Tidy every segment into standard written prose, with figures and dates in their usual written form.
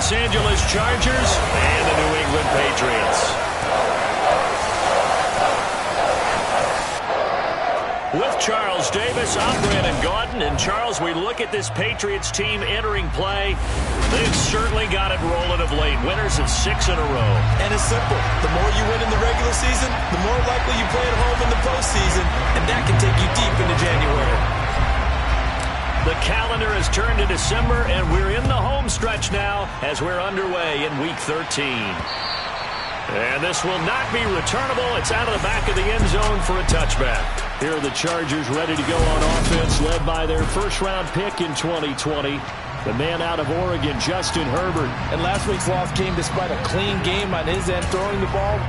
Los Angeles Chargers and the New England Patriots. With Charles Davis, I'm Brandon Gaudin. And Charles, we look at this Patriots team entering play. They've certainly got it rolling of late. Winners of 6 in a row. And it's simple. The more you win in the regular season, the more likely you play at home in the postseason. And that can take you deep into January. The calendar has turned to December, and we're in the home stretch now as we're underway in Week 13. And this will not be returnable. It's out of the back of the end zone for a touchback. Here are the Chargers ready to go on offense, led by their first-round pick in 2020. The man out of Oregon, Justin Herbert. And last week's loss came despite a clean game on his end, throwing the ball.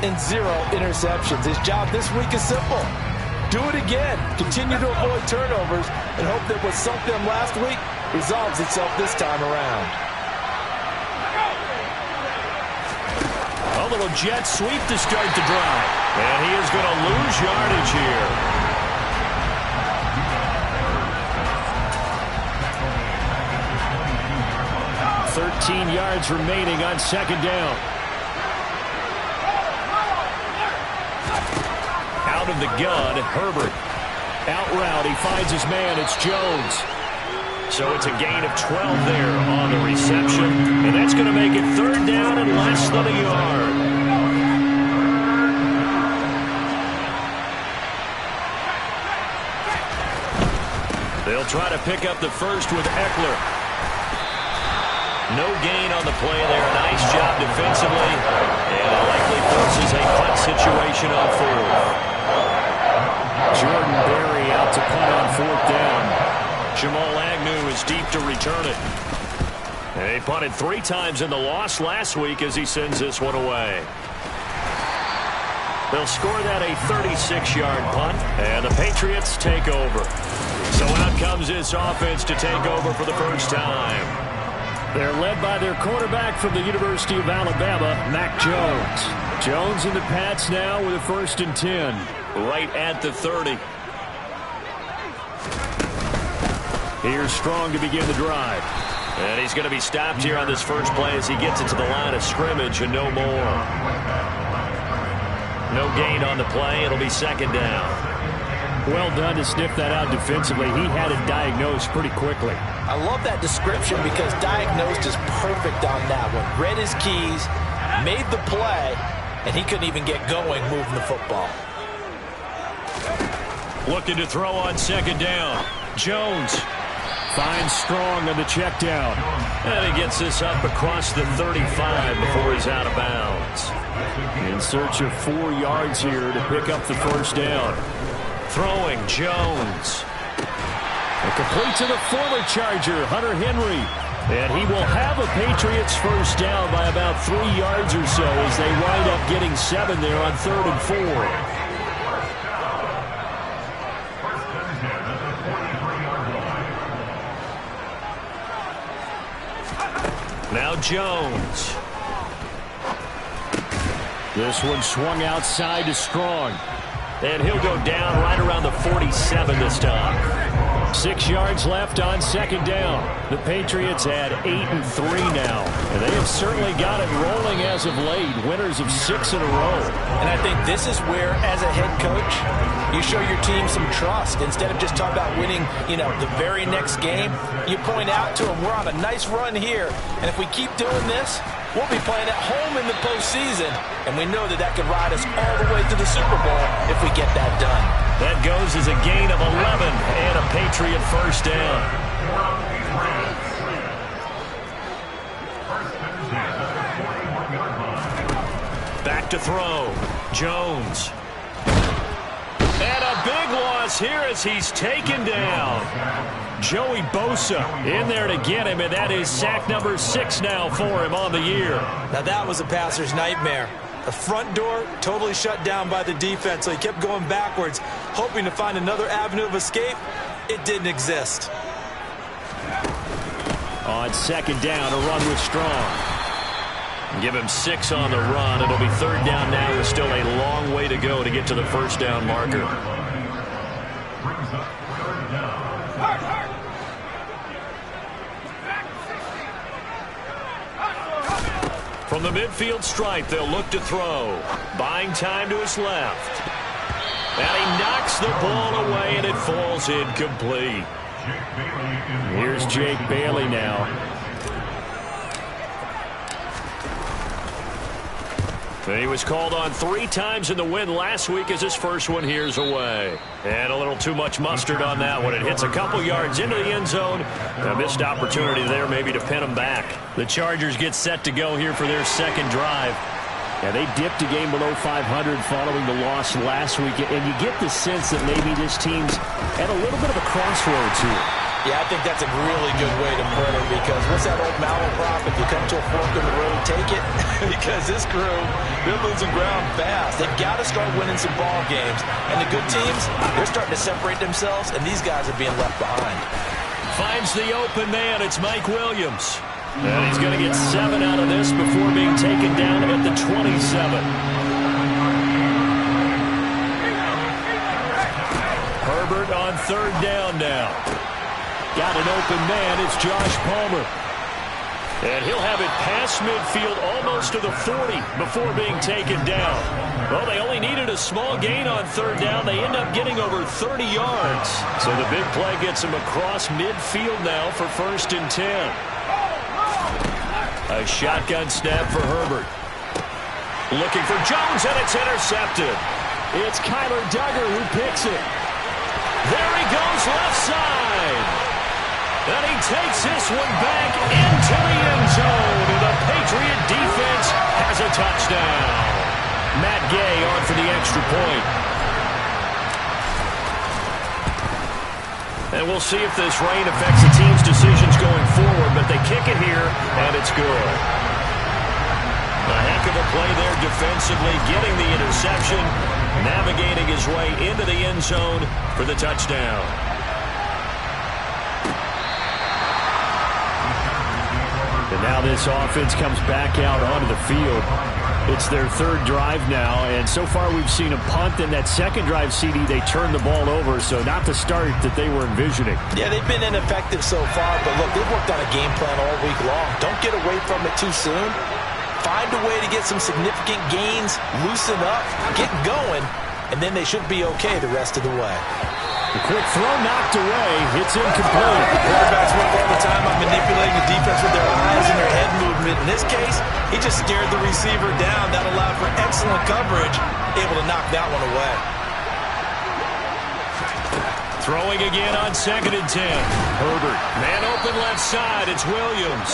And 0 interceptions. His job this week is simple. Do it again. Continue to avoid turnovers and hope that what sunk them last week resolves itself this time around. A little jet sweep to start the drive. And he is going to lose yardage here. $13 yards remaining on second down. Out of the gun, Herbert. Out route, he finds his man. It's Jones. So it's a gain of 12 there on the reception. And that's going to make it third down and less than a yard. They'll try to pick up the first with Eckler. No gain on the play there. Nice job defensively. And it likely forces a punt situation on fourth. Jordan Berry out to punt on fourth down. Jamal Agnew is deep to return it. And he punted 3 times in the loss last week as he sends this one away. They'll score that a 36-yard punt, and the Patriots take over. So out comes this offense to take over for the first time. They're led by their quarterback from the University of Alabama, Mac Jones. Jones and the Pats now with a 1st and 10. Right at the 30. Here's Strong to begin the drive. And he's going to be stopped here on this first play as he gets it to the line of scrimmage and no more. No gain on the play. It'll be second down. Well done to sniff that out defensively. He had it diagnosed pretty quickly. I love that description because diagnosed is perfect on that one. Read his keys, made the play, and he couldn't even get going moving the football. Looking to throw on second down. Jones finds Strong on the check down. And he gets this up across the 35 before he's out of bounds. In search of 4 yards here to pick up the first down. Throwing Jones. And complete to the former Charger, Hunter Henry. And he will have a Patriots first down by about 3 yards or so as they wind up getting 7 there on 3rd and 4. Now Jones. This one swung outside to Strong. And he'll go down right around the 47 this time. 6 yards left on second down. The Patriots had 8-3 now. And they have certainly got it rolling as of late. Winners of 6 in a row. And I think this is where, as a head coach, you show your team some trust. Instead of just talking about winning, the very next game, you point out to them, we're on a nice run here. And if we keep doing this, we'll be playing at home in the postseason. And we know that can ride us all the way to the Super Bowl if we get that done. That goes as a gain of 11 and a Patriot first down. Back to throw. Jones. And a big loss here as he's taken down. Joey Bosa in there to get him, and that is sack number 6 now for him on the year. Now that was a passer's nightmare. The front door totally shut down by the defense, so he kept going backwards, hoping to find another avenue of escape. It didn't exist. On second down, a run with Strong. Give him 6 on the run. It'll be third down now with still a long way to go to get to the first down marker. From the midfield stripe, they'll look to throw. Buying time to his left. And he knocks the ball away, and it falls incomplete. Here's Jake Bailey now. He was called on 3 times in the win last week as his first one here's away. And a little too much mustard on that one. It hits a couple yards into the end zone. A missed opportunity there maybe to pin him back. The Chargers get set to go here for their second drive. Yeah, they dipped a game below 500 following the loss last week. And you get the sense that maybe this team's at a little bit of a crossroads here. Yeah, I think that's a really good way to put it, because what's that old malaprop? If you come to a fork in the road, take it. Because this crew, they're losing ground fast. They've got to start winning some ball games. And the good teams, they're starting to separate themselves, and these guys are being left behind. Finds the open man. It's Mike Williams. And he's going to get 7 out of this before being taken down at the 27. Herbert on third down now. Got an open man. It's Josh Palmer. And he'll have it past midfield almost to the 40 before being taken down. Well, they only needed a small gain on third down. They end up getting over 30 yards. So the big play gets him across midfield now for 1st and 10. A shotgun snap for Herbert. Looking for Jones, and it's intercepted. It's Kyler Duggar who picks it. There he goes, left side. And he takes this one back into the end zone. And the Patriot defense has a touchdown. Matt Gay on for the extra point. And we'll see if this rain affects the team's decisions going forward. But they kick it here, and it's good. A heck of a play there defensively, getting the interception, navigating his way into the end zone for the touchdown. And now this offense comes back out onto the field. It's their third drive now, and so far we've seen a punt. In that second drive, CD, they turned the ball over, so not the start that they were envisioning. Yeah, they've been ineffective so far, but look, they've worked on a game plan all week long. Don't get away from it too soon. Find a way to get some significant gains, loosen up, get going, and then they should be okay the rest of the way. The quick throw knocked away. It's incomplete. Quarterbacks work all the time on manipulating the defense with their eyes and their head movement. In this case, he just stared the receiver down. That allowed for excellent coverage, able to knock that one away. Throwing again on 2nd and 10. Herbert, man open left side. It's Williams.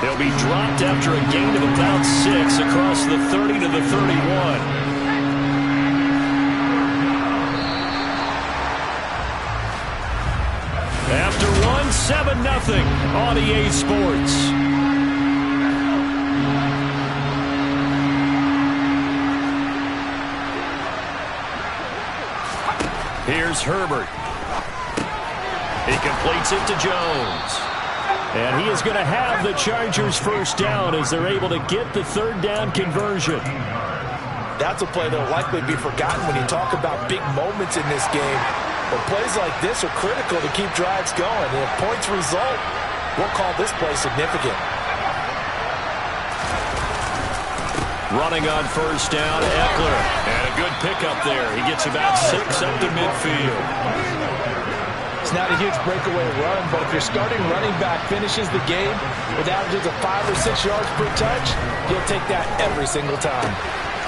He'll be dropped after a gain of about 6 across the 30 to the 31. After one, 7-0 on EA Sports. Here's Herbert. He completes it to Jones. And he is going to have the Chargers first down as they're able to get the third down conversion. That's a play that will likely be forgotten when you talk about big moments in this game. But plays like this are critical to keep drives going. And if points result, we'll call this play significant. Running on first down, Eckler. And a good pickup there. He gets about 6 up to midfield. It's not a huge breakaway run, but if your starting running back finishes the game with averages of 5 or 6 yards per touch, you'll take that every single time.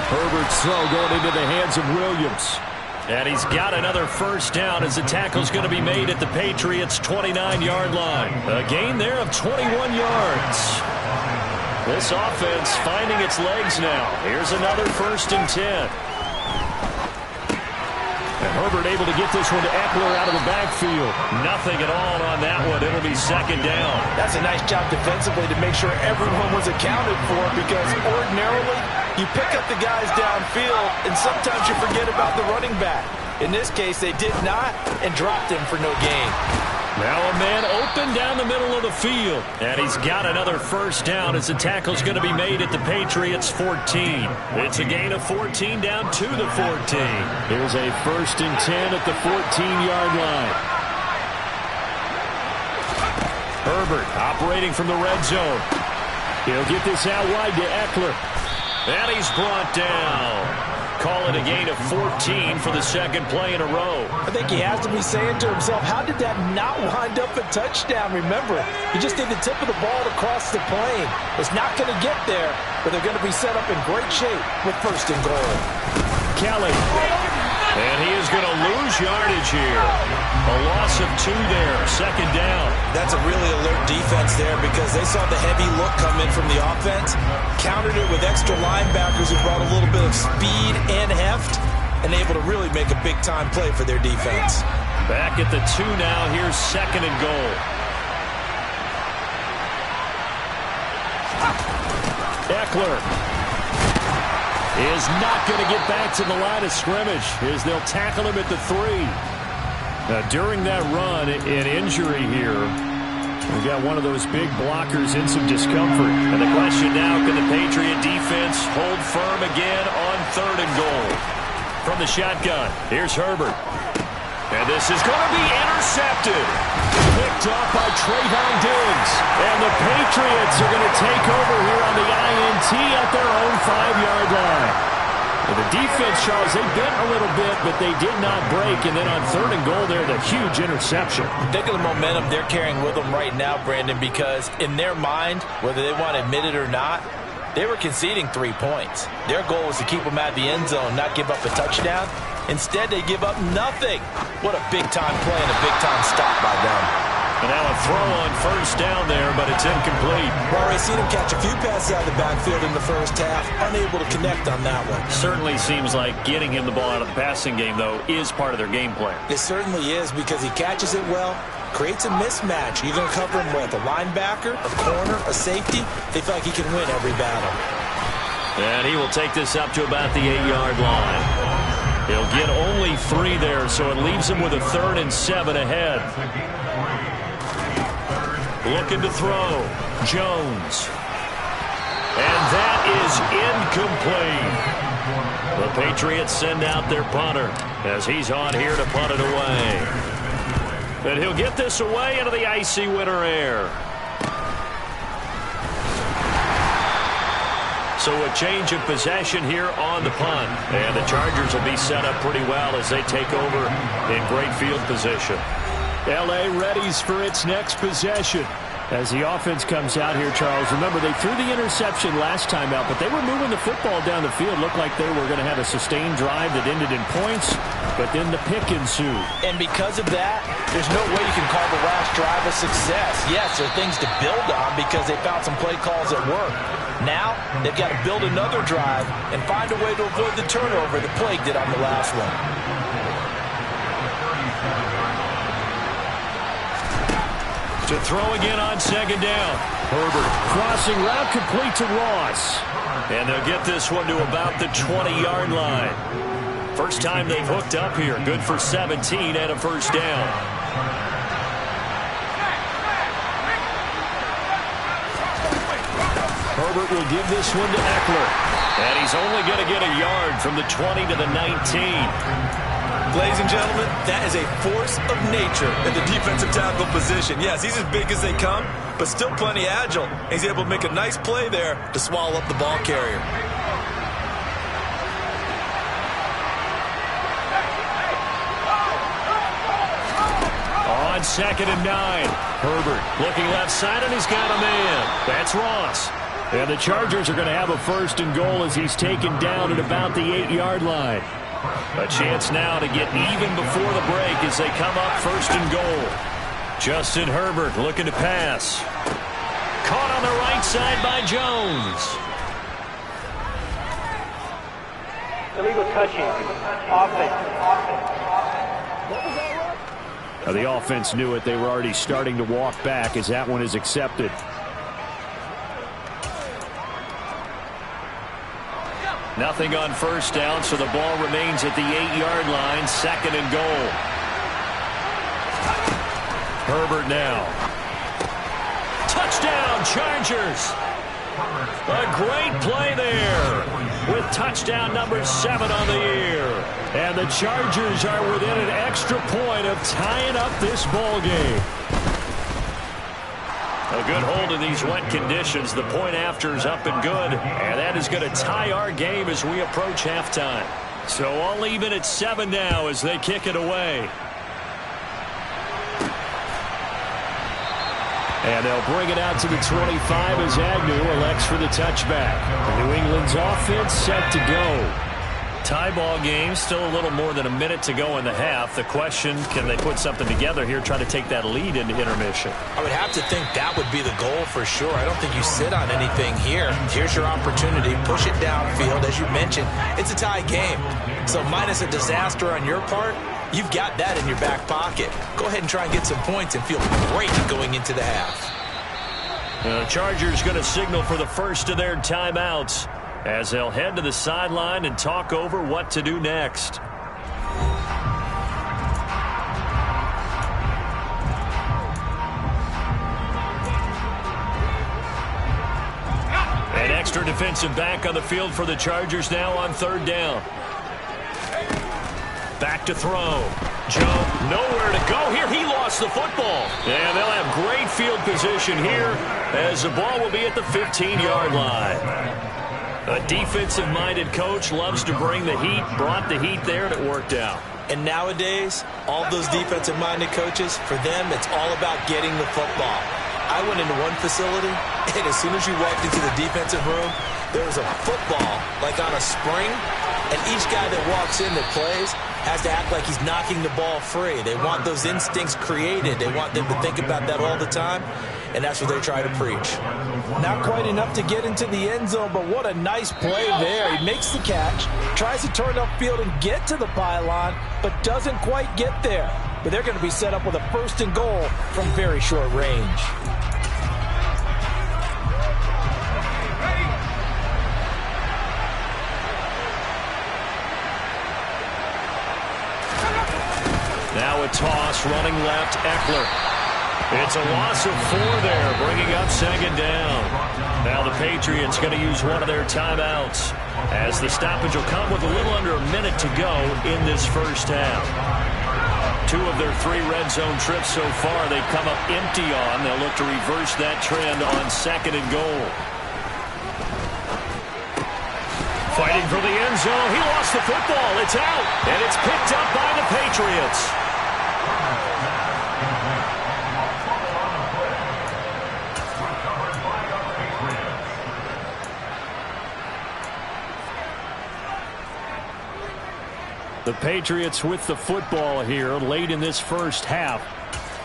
Herbert's throw going into the hands of Williams. And he's got another first down as the tackle's going to be made at the Patriots' 29-yard line. A gain there of 21 yards. This offense finding its legs now. Here's another 1st and 10. And Herbert able to get this one to Eckler out of the backfield. Nothing at all on that one. It'll be 2nd down. That's a nice job defensively to make sure everyone was accounted for, because ordinarily you pick up the guys downfield and sometimes you forget about the running back. In this case, they did not and dropped him for no gain. Now a man open down the middle of the field. And he's got another first down as the tackle's going to be made at the Patriots' 14. It's a gain of 14 down to the 14. Here's a 1st and 10 at the 14-yard line. Herbert operating from the red zone. He'll get this out wide to Eckler. And he's brought down. Call it a gain of 14 for the 2nd play in a row. I think he has to be saying to himself, how did that not wind up a touchdown? Remember, you just need the tip of the ball to cross the plane. It's not going to get there, but they're going to be set up in great shape with 1st and goal. Kelly. And he is going to lose yardage here. A loss of 2 there, 2nd down. That's a really alert defense there, because they saw the heavy look come in from the offense, countered it with extra linebackers who brought a little bit of speed and heft, and able to really make a big-time play for their defense. Back at the 2 now. Here's 2nd and goal. Eckler is not going to get back to the line of scrimmage as they'll tackle him at the 3. Now, during that run, an injury here. We've got one of those big blockers in some discomfort. And the question now, can the Patriot defense hold firm again on 3rd and goal? From the shotgun, here's Herbert. And this is going to be intercepted. Picked off by Trayvon Diggs. And the Patriots are going to take over here on the INT at their own 5-yard line. Well, the defense, Charles, they bent a little bit, but they did not break. And then on 3rd and goal there, the huge interception. Think of the momentum they're carrying with them right now, Brandon, because in their mind, whether they want to admit it or not, they were conceding 3 points. Their goal was to keep them out of the end zone, not give up a touchdown. Instead, they give up nothing. What a big-time play and a big-time stop by them. And now a throw on 1st down there, but it's incomplete. Well, I've seen him catch a few passes out of the backfield in the 1st half, unable to connect on that one. Certainly seems like getting him the ball out of the passing game, though, is part of their game plan. It certainly is, because he catches it well, creates a mismatch. You're going to cover him with a linebacker, a corner, a safety. They feel like he can win every battle. And he will take this up to about the 8-yard line. He'll get only 3 there, so it leaves him with a 3rd and 7 ahead. Looking to throw. Jones. And that is incomplete. The Patriots send out their punter as he's on here to punt it away. And he'll get this away into the icy winter air. So a change of possession here on the punt. And the Chargers will be set up pretty well as they take over in great field position. L.A. readies for its next possession. As the offense comes out here, Charles, remember they threw the interception last time out, but they were moving the football down the field. Looked like they were going to have a sustained drive that ended in points, but then the pick ensued. And because of that, there's no way you can call the last drive a success. Yes, there are things to build on because they found some play calls that work. Now, they've got to build another drive and find a way to avoid the turnover that plagued it on the last one. To throw again on 2nd down. Herbert crossing route complete to Ross. And they'll get this one to about the 20-yard line. First time they've hooked up here. Good for 17 and a 1st down. Herbert will give this one to Eckler. And he's only going to get a yard from the 20 to the 19. Ladies and gentlemen, that is a force of nature at the defensive tackle position. Yes, he's as big as they come, but still plenty agile. He's able to make a nice play there to swallow up the ball carrier. On 2nd and 9. Herbert looking left side, and he's got a man. That's Ross. And the Chargers are going to have a 1st and goal as he's taken down at about the 8-yard line. A chance now to get even before the break as they come up 1st and goal. Justin Herbert looking to pass. Caught on the right side by Jones. Illegal touching. Offense. Now the offense knew it. They were already starting to walk back as that one is accepted. Nothing on 1st down, so the ball remains at the 8-yard line. 2nd and goal. Herbert now. Touchdown, Chargers. A great play there with touchdown number 7 on the year. And the Chargers are within an extra point of tying up this ball game. A good hold in these wet conditions. The point after is up and good. And that is going to tie our game as we approach halftime. So all even at 7 now as they kick it away. And they'll bring it out to the 25 as Agnew elects for the touchback. New England's offense set to go. Tie ball game, still a little more than a minute to go in the half. The question, can they put something together here, try to take that lead into intermission? I would have to think that would be the goal for sure. I don't think you sit on anything here. Here's your opportunity. Push it downfield. As you mentioned, it's a tie game. So minus a disaster on your part, you've got that in your back pocket. Go ahead and try and get some points and feel great going into the half. The Chargers going to signal for the first of their timeouts as they'll head to the sideline and talk over what to do next. An extra defensive back on the field for the Chargers now on 3rd down. Back to throw. Joe, nowhere to go here. He lost the football. And they'll have great field position here as the ball will be at the 15-yard line. A defensive-minded coach loves to bring the heat, brought the heat there, and it worked out. And nowadays, all those defensive-minded coaches, for them, it's all about getting the football. I went into one facility, and as soon as you walked into the defensive room, there was a football, like on a spring, and each guy that walks in that plays has to act like he's knocking the ball free. They want those instincts created. They want them to think about that all the time, and that's what they try to preach. Not quite enough to get into the end zone, but what a nice play there. He makes the catch, tries to turn upfield and get to the pylon, but doesn't quite get there. But they're going to be set up with a 1st and goal from very short range. Now a toss, running left, Eckler. It's a loss of 4 there, bringing up 2nd down. Now the Patriots going to use one of their timeouts as the stoppage will come with a little under a minute to go in this first half. 2 of their 3 red zone trips so far they've come up empty on. They'll look to reverse that trend on 2nd and goal. Fighting for the end zone. He lost the football. It's out, and it's picked up by the Patriots. The Patriots with the football here late in this first half.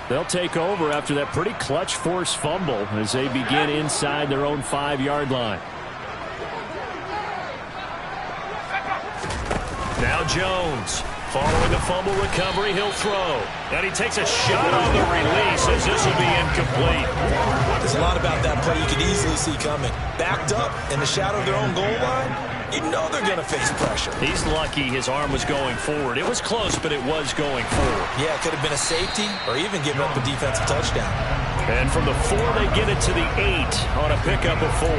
They'll take over after that pretty clutch forced fumble as they begin inside their own 5-yard line. Now Jones, following the fumble recovery, he'll throw. And he takes a shot on the release as this will be incomplete. There's a lot about that play you could easily see coming. Backed up in the shadow of their own goal line, you know they're going to face pressure. He's lucky his arm was going forward. It was close, but it was going forward. Yeah, it could have been a safety or even given up a defensive touchdown. And from the 4, they get it to the 8 on a pickup of 4.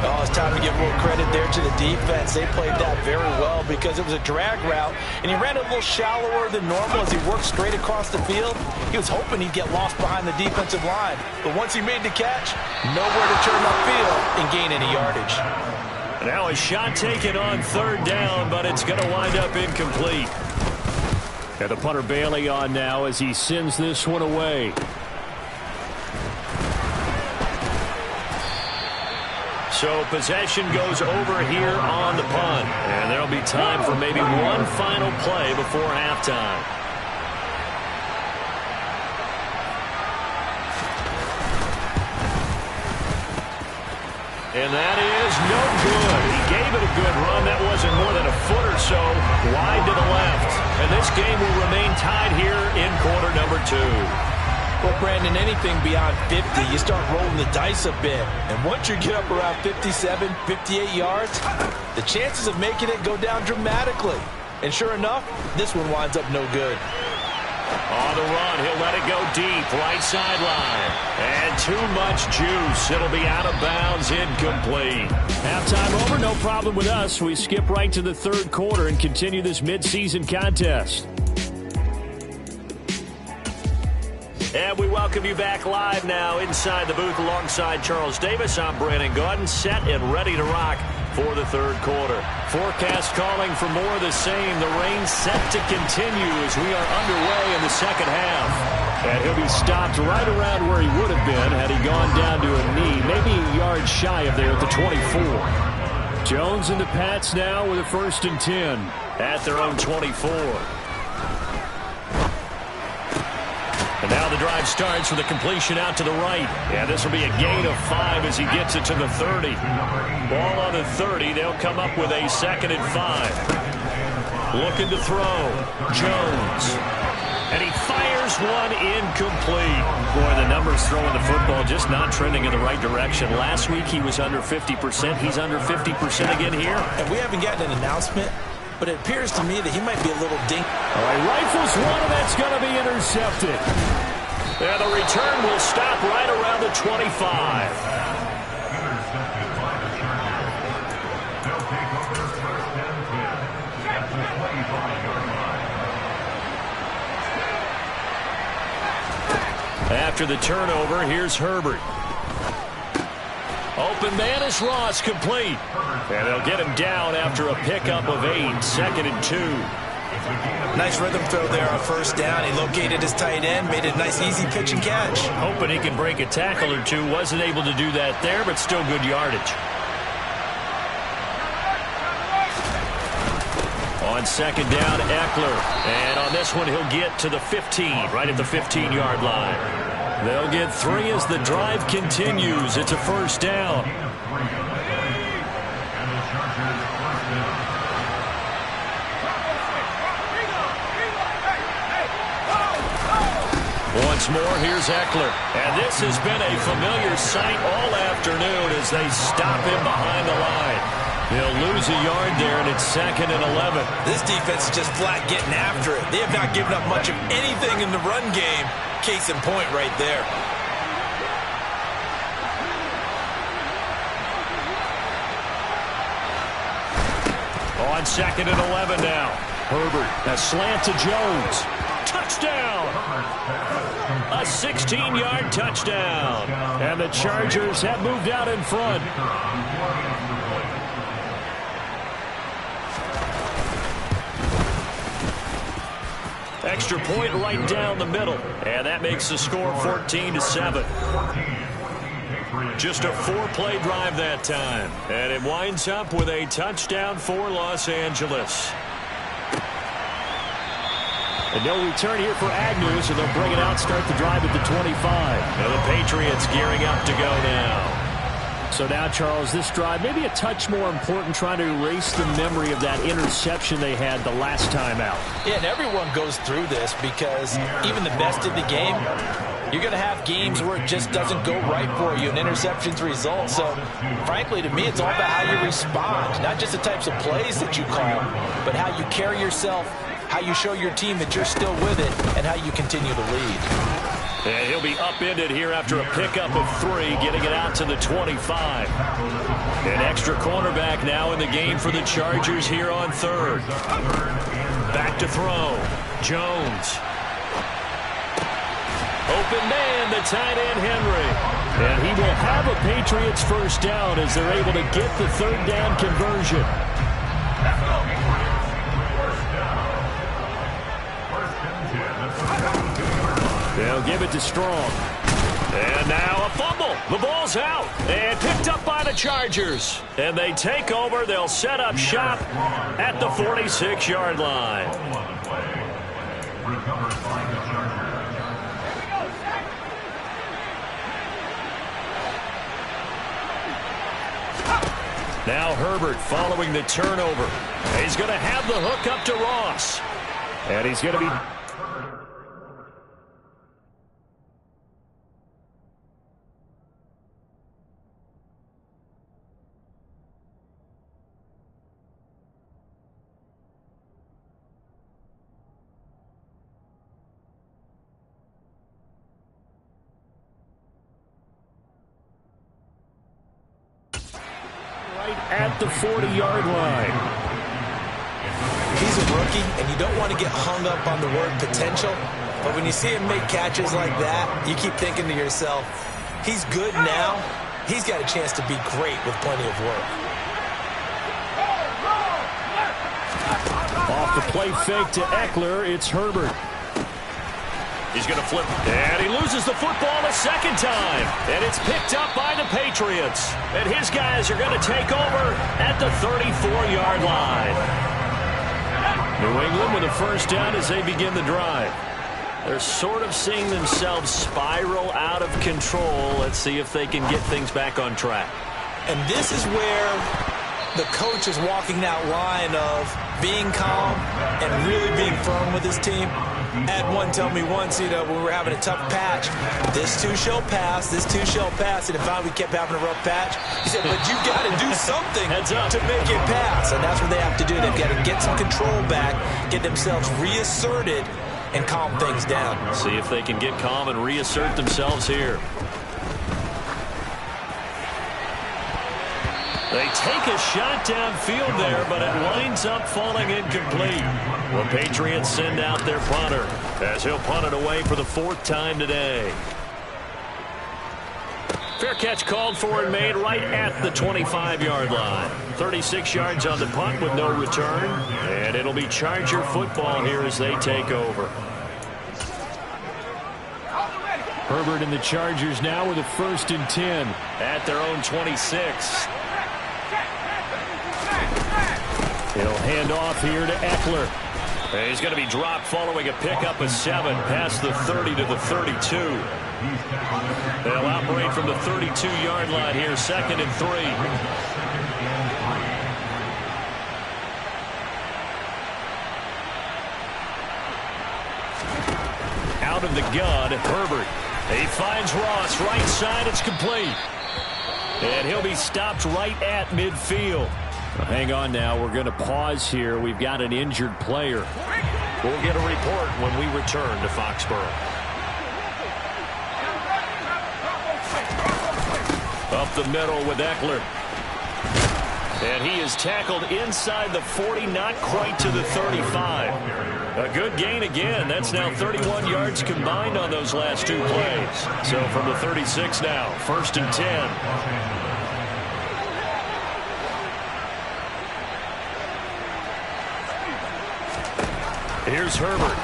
Oh, it's time to give a little credit there to the defense. They played that very well because it was a drag route, and he ran a little shallower than normal as he worked straight across the field. He was hoping he'd get lost behind the defensive line, but once he made the catch, nowhere to turn upfield and gain any yardage. Now a shot taken on third down, but it's going to wind up incomplete. And the punter Bailey on now as he sends this one away. So possession goes over here on the punt. And there'll be time for maybe one final play before halftime. And that is no good. He gave it a good run. That wasn't more than a foot or so wide to the left. And this game will remain tied here in quarter number 2. Well, Brandon, anything beyond 50, you start rolling the dice a bit. And once you get up around 57, 58 yards, the chances of making it go down dramatically. And sure enough, this one winds up no good. On the run, he'll let it go deep, right sideline. And too much juice. It'll be out of bounds, incomplete. Halftime over, no problem with us. We skip right to the third quarter and continue this midseason contest. And we welcome you back live now inside the booth alongside Charles Davis. I'm Brandon Gaudin, set and ready to rock for the third quarter. Forecast calling for more of the same. The rain set to continue as we are underway in the second half. And he'll be stopped right around where he would have been had he gone down to a knee, maybe a yard shy of there at the 24. Jones and the Pats now with a 1st and 10 at their own 24. And now the drive starts with a completion out to the right. Yeah, this will be a gain of 5 as he gets it to the 30. Ball on the 30. They'll come up with a 2nd and 5. Looking to throw. Jones. And he fires one incomplete. Boy, the numbers throwing the football just not trending in the right direction. Last week he was under 50%. He's under 50% again here. And we haven't gotten an announcement, but it appears to me that he might be a little dink. All right, rifles one, and that's going to be intercepted. And the return will stop right around the 25. After the turnover, here's Herbert. Open man is Ross, complete. And they'll get him down after a pickup of 8, 2nd and 2. Nice rhythm throw there on 1st down. He located his tight end, made a nice easy pitch and catch. Hoping he can break a tackle or two. Wasn't able to do that there, but still good yardage. On 2nd down, Eckler. And on this one, he'll get to the 15, right at the 15-yard line. They'll get 3 as the drive continues. It's a 1st down. Once more, here's Eckler. And this has been a familiar sight all afternoon as they stop him behind the line. He'll lose a yard there, and it's 2nd and 11. This defense is just flat getting after it. They have not given up much of anything in the run game. Case in point right there. On 2nd and 11 now. Herbert, a slant to Jones. Touchdown! A 16-yard touchdown. And the Chargers have moved out in front. Extra point right down the middle. And that makes the score 14-7. Just a 4-play drive that time. And it winds up with a touchdown for Los Angeles. And no return here for Agnew, so they'll bring it out, start the drive at the 25. And the Patriots gearing up to go now. So now, Charles, this drive maybe a touch more important, trying to erase the memory of that interception they had the last time out. Yeah, and everyone goes through this because even the best of the game, you're going to have games where it just doesn't go right for you, and interceptions result. So, frankly, to me, it's all about how you respond, not just the types of plays that you call, but how you carry yourself, how you show your team that you're still with it, and how you continue to lead. And he'll be upended here after a pickup of 3, getting it out to the 25. An extra cornerback now in the game for the Chargers here on 3rd. Back to throw. Jones. Open man, the tight end, Henry. And he will have a Patriots first down as they're able to get the 3rd down conversion. They'll give it to Strong. And now a fumble. The ball's out. And picked up by the Chargers. And they take over. They'll set up shop at the 46-yard line. Now Herbert following the turnover. He's going to have the hook up to Ross. And he's going to be... at the 40-yard line. He's a rookie, and you don't want to get hung up on the word potential. But when you see him make catches like that, you keep thinking to yourself, he's good now. He's got a chance to be great with plenty of work. Off the play fake to Eckler, it's Herbert. He's going to flip, and he loses the football a second time. And it's picked up by the Patriots. And his guys are going to take over at the 34-yard line. New England with a first down as they begin the drive. They're sort of seeing themselves spiral out of control. Let's see if they can get things back on track. And this is where the coach is walking that line of being calm and really being firm with his team. Had one tell me once, when we were having a tough patch, this too shall pass, this too shall pass. And if we kept having a rough patch, he said, but you got to do something to make it pass. And that's what they have to do. They've got to get some control back, get themselves reasserted, and calm things down. See if they can get calm and reassert themselves here. They take a shot downfield there, but it winds up falling incomplete. The Patriots send out their punter as he'll punt it away for the 4th time today. Fair catch called for and made right at the 25-yard line. 36 yards on the punt with no return. And it'll be Charger football here as they take over. Herbert and the Chargers now with a 1st and 10 at their own 26. He'll hand off here to Eckler. He's going to be dropped following a pickup of 7 past the 30 to the 32. They'll operate from the 32-yard line here, 2nd and 3. Out of the gun, Herbert. He finds Ross, right side, it's complete. And he'll be stopped right at midfield. Hang on now, we're going to pause here. We've got an injured player. We'll get a report when we return to Foxborough. Up the middle with Eckler. And he is tackled inside the 40, not quite to the 35. A good gain again. That's now 31 yards combined on those last 2 plays. So from the 36 now, 1st and 10. Here's Herbert.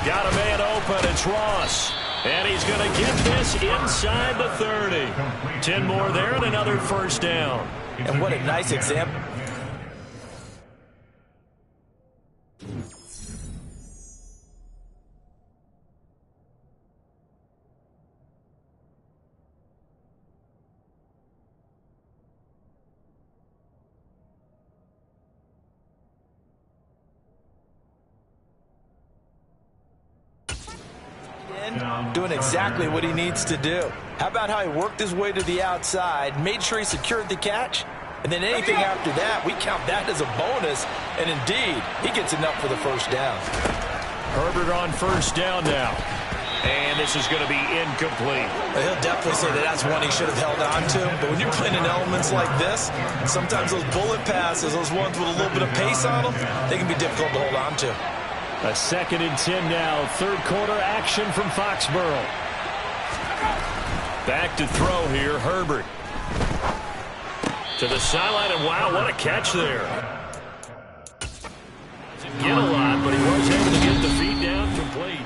Got a man open. It's Ross. And he's going to get this inside the 30. 10 more there and another 1st down. And what a nice example. Doing exactly what he needs to do. How about how he worked his way to the outside, made sure he secured the catch, and then anything after that, we count that as a bonus, and indeed, he gets enough for the 1st down. Herbert on 1st down now. And this is going to be incomplete. He'll definitely say that that's one he should have held on to. But when you're playing in elements like this, sometimes those bullet passes, those ones with a little bit of pace on them, they can be difficult to hold on to. A 2nd and 10 now. Third quarter action from Foxborough. Back to throw here, Herbert. To the sideline, and wow, what a catch there. Didn't get a lot, but he was able to get the feed down complete.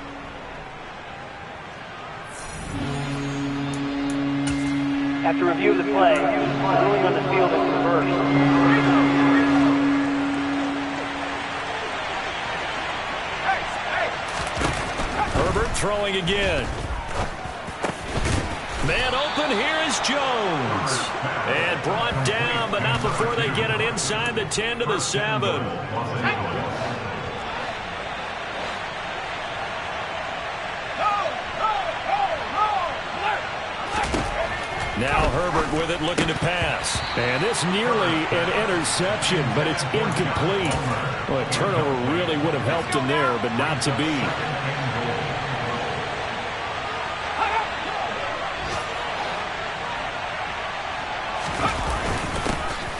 After review of the play, the ruling on the field is reversed. Herbert throwing again. Man open, here is Jones. And brought down, but not before they get it inside the 10 to the 7. Now Herbert with it, looking to pass. And this nearly an interception, but it's incomplete. Well, a turnover really would have helped him there, but not to be.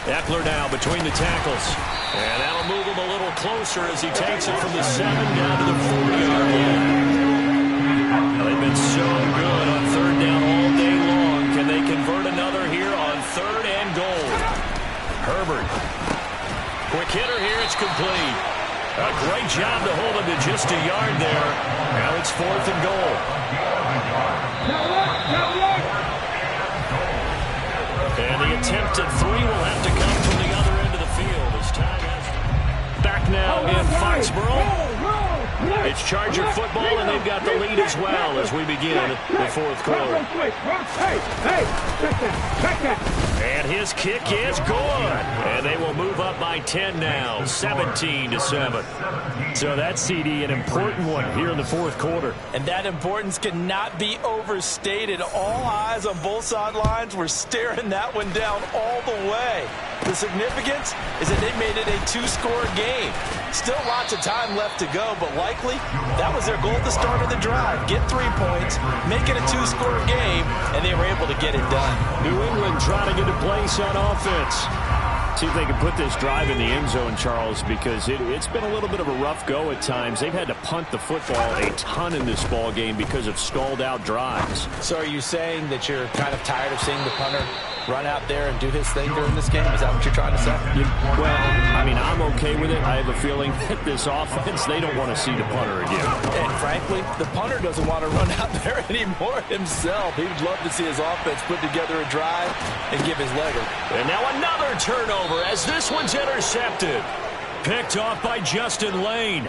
Eckler now between the tackles. And that'll move him a little closer as he takes it from the 7 down to the 40-yard line. They've been so good on third down all day long. Can they convert another here on 3rd and goal? Herbert. Quick hitter here. It's complete. A great job to hold him to just a yard there. Now it's 4th and goal. And the attempt at 3 will have to come from the other end of the field as time has back now in Foxborough. It's Charger football, and they've got the lead as well as we begin the 4th quarter. And his kick is good. And they will move up by 10 now, 17-7. So that's, CD, an important one here in the 4th quarter. And that importance cannot be overstated. All eyes on both sidelines were staring that one down all the way. The significance is that they made it a 2-score game. Still lots of time left to go, but likely that was their goal at the start of the drive. Get 3 points, make it a 2-score game, and they were able to get it done. New England trying to get a place on offense. See if they can put this drive in the end zone, Charles, because it's been a little bit of a rough go at times. They've had to punt the football a ton in this ball game because of stalled-out drives. So are you saying that you're kind of tired of seeing the punter run out there and do his thing during this game? Is that what you're trying to say? Well, I mean, I'm okay with it. I have a feeling that this offense, they don't want to see the punter again. And frankly, the punter doesn't want to run out there anymore himself. He would love to see his offense put together a drive and give his leg. And now another turnover as this one's intercepted. Picked off by Justin Lane.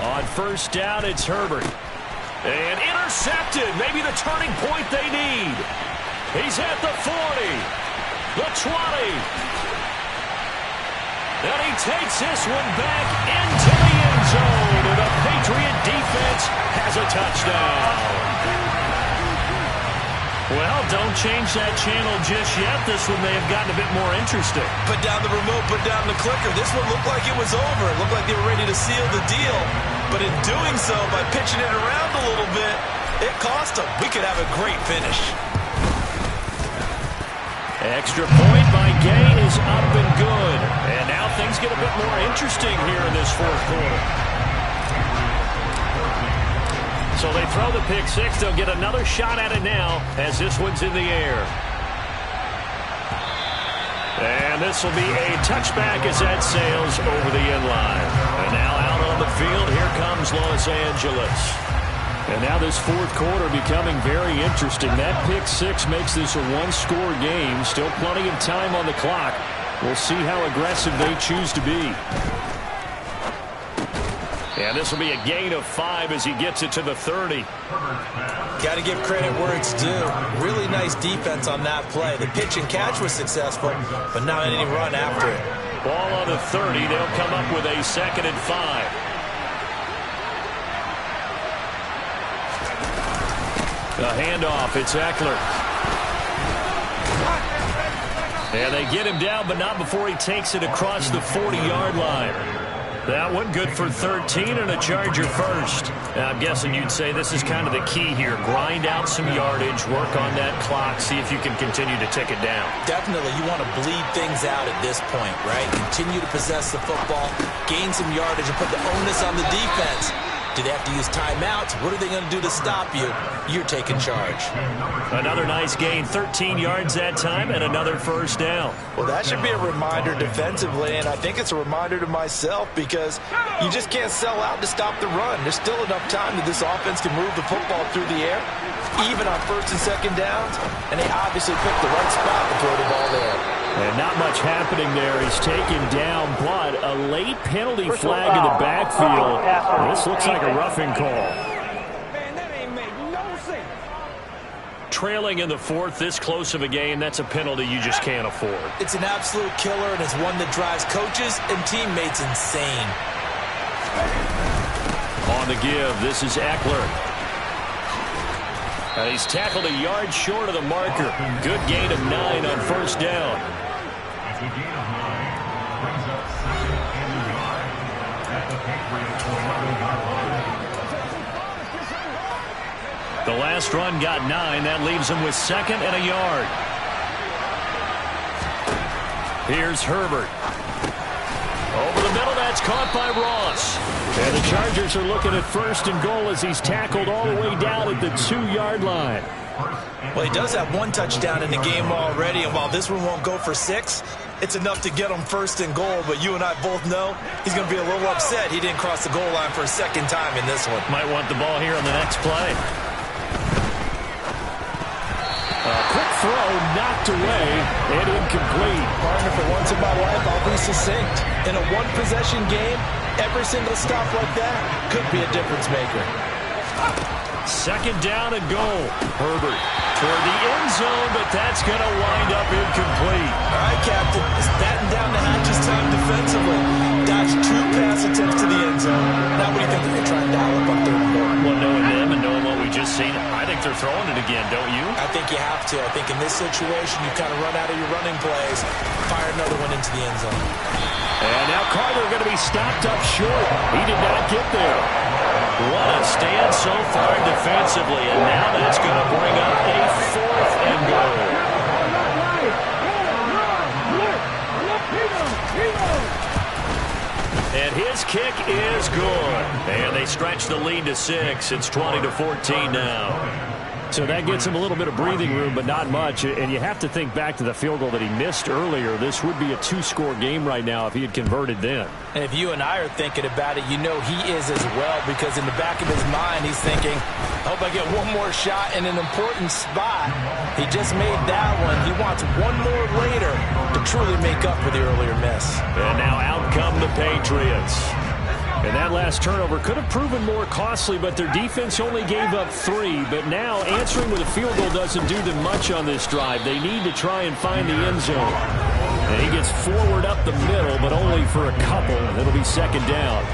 On 1st down, it's Herbert. And intercepted. Maybe the turning point they need. He's at the 40. The 20. And he takes this one back into the end zone. And the Patriot defense has a touchdown. Well, don't change that channel just yet. This one may have gotten a bit more interesting. Put down the remote, put down the clicker. This one looked like it was over. It looked like they were ready to seal the deal. But in doing so, by pitching it around a little bit, it cost them. We could have a great finish. Extra point by Gay is up and good. And now things get a bit more interesting here in this 4th quarter. So they throw the pick 6. They'll get another shot at it now as this one's in the air. And this will be a touchback as that sails over the end line. And now out on the field, here comes Los Angeles. And now this 4th quarter becoming very interesting. That pick 6 makes this a 1-score game. Still plenty of time on the clock. We'll see how aggressive they choose to be. And this will be a gain of 5 as he gets it to the 30. Got to give credit where it's due. Really nice defense on that play. The pitch and catch was successful, but not any run after it. Ball on the 30. They'll come up with a 2nd and 5. The handoff. It's Eckler. And they get him down, but not before he takes it across the 40-yard line. That one good for 13 and a Charger first. Now, I'm guessing you'd say this is kind of the key here. Grind out some yardage, work on that clock, see if you can continue to tick it down. Definitely, you want to bleed things out at this point, right? Continue to possess the football, gain some yardage, and put the onus on the defense. Do they have to use timeouts? What are they going to do to stop you? You're taking charge. Another nice gain, 13 yards that time, and another first down. Well, that should be a reminder defensively, and I think it's a reminder to myself because you just can't sell out to stop the run. There's still enough time that this offense can move the football through the air, even on first and second downs, and they obviously picked the right spot to throw the ball there. And not much happening there. He's taken down, but a late penalty flag in the backfield. This looks like a roughing call. Man, that ain't make no sense. Trailing in the fourth, this close of a game, that's a penalty you just can't afford. It's an absolute killer, and it's one that drives coaches and teammates insane. On the give, this is Eckler. And he's tackled a yard short of the marker. Good gain of 9 on first down. The last run got 9. That leaves him with 2nd and a yard. Here's Herbert. Over the middle, that's caught by Ross. And the Chargers are looking at 1st and goal as he's tackled all the way down at the 2-yard line. Well, he does have 1 touchdown in the game already, and while this one won't go for 6, it's enough to get him 1st and goal. But you and I both know he's going to be a little upset he didn't cross the goal line for a 2nd time in this one. Might want the ball here on the next play. Quick throw, knocked away, and incomplete. Partner, for once in my life, I'll be succinct. In a one-possession game, every single stop like that could be a difference maker. 2nd down and goal. Herbert toward the end zone, but that's going to wind up incomplete. All right, Captain, it's batten down the hatches time defensively. Dodged 2 pass attempts to the end zone. Now what do you think they're going to try and dial up on 3rd and 4? Well, knowing them and knowing what we just seen, I think they're throwing it again, don't you? I think you have to. I think in this situation, you kind of run out of your running plays, fire another one into the end zone. And now Carter going to be stopped up short. He did not get there. What a stand so far defensively, and now that's going to bring up a 4th and goal. And his kick is good. And they stretch the lead to 6. It's 20-14 now. So that gets him a little bit of breathing room, but not much. And you have to think back to the field goal that he missed earlier. This would be a 2-score game right now if he had converted then. And if you and I are thinking about it, you know he is as well, because in the back of his mind, he's thinking, I hope I get one more shot in an important spot. He just made that one. He wants one more later to truly make up for the earlier miss. And now out come the Patriots. And that last turnover could have proven more costly, but their defense only gave up 3. But now answering with a field goal doesn't do them much on this drive. They need to try and find the end zone. And he gets forward up the middle, but only for a couple. It'll be 2nd down.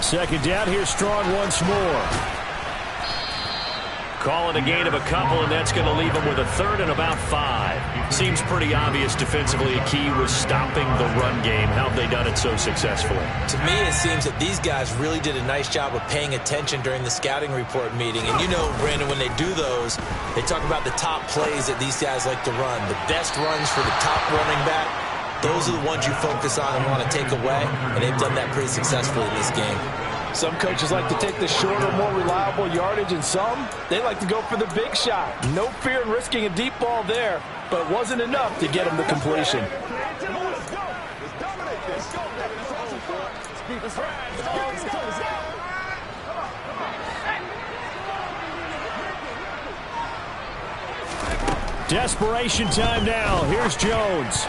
Second down, here's Strong once more. Call it a gain of a couple, and that's going to leave him with a 3rd and about 5. Seems pretty obvious defensively a key was stopping the run game. How have they done it so successfully? To me, it seems that these guys really did a nice job of paying attention during the scouting report meeting. And you know, Brandon, when they do those, they talk about the top plays that these guys like to run. The best runs for the top running back. Those are the ones you focus on and want to take away, and they've done that pretty successfully in this game. Some coaches like to take the shorter, more reliable yardage, and some, they like to go for the big shot. No fear in risking a deep ball there, but it wasn't enough to get him the completion. Desperation time now. Here's Jones.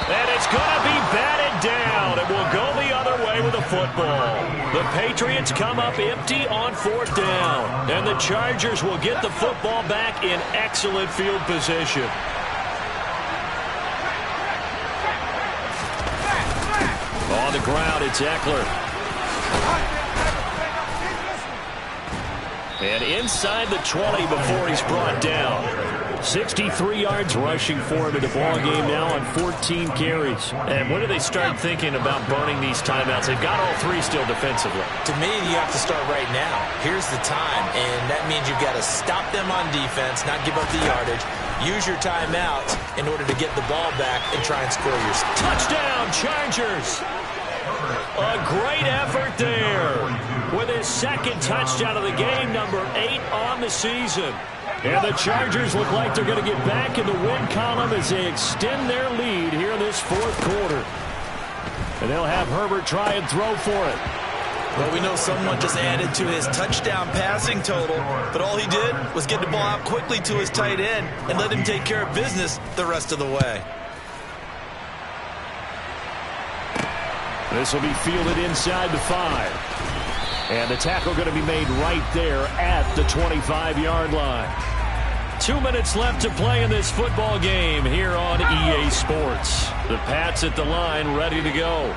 And it's going to be batted down. It will go the other way with the football. The Patriots come up empty on 4th down. And the Chargers will get the football back in excellent field position. On the ground, it's Eckler. And inside the 20 before he's brought down. 63 yards rushing for him in the ball game now on 14 carries. And when do they start thinking about burning these timeouts? They've got all three still defensively. To me, you have to start right now. Here's the time, and that means you've got to stop them on defense, not give up the yardage. Use your timeouts in order to get the ball back and try and score your touchdown, Chargers. A great effort there with his second touchdown of the game, number 8 on the season. And the Chargers look like they're going to get back in the win column as they extend their lead here in this fourth quarter. And they'll have Herbert try and throw for it. Well, we know someone just added to his touchdown passing total, but all he did was get the ball out quickly to his tight end and let him take care of business the rest of the way. This will be fielded inside the 5. And the tackle going to be made right there at the 25-yard line. 2 minutes left to play in this football game here on EA Sports. The Pats at the line, ready to go.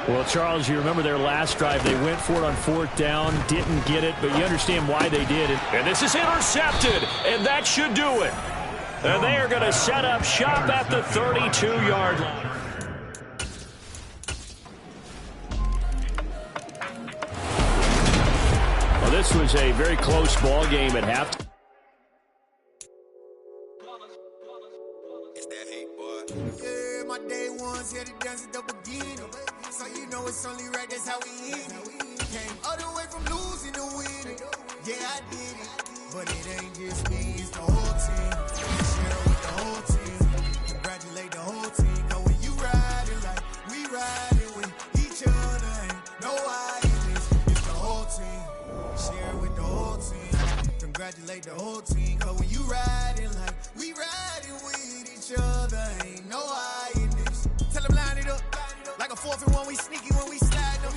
Well, Charles, you remember their last drive. They went for it on 4th down, didn't get it, but you understand why they did it. And this is intercepted, and that should do it. And they are going to set up shop at the 32-yard line. Well, this was a very close ball game at halftime. Yeah, my day ones here to dance at the beginning. So you know it's only right, that's how we end it. Came all the way from losing to winning. Yeah, I did it. But it ain't just me, it's the whole team. Share with the whole team. Congratulate the whole team. Cause when you riding like we riding with each other, ain't no I in this. It's the whole team. Share with the whole team. Congratulate the whole team. Cause when you riding like we riding with each other, ain't no I in this. Tell them line it up. Like a 4th and 1, we sneaky when we slide them.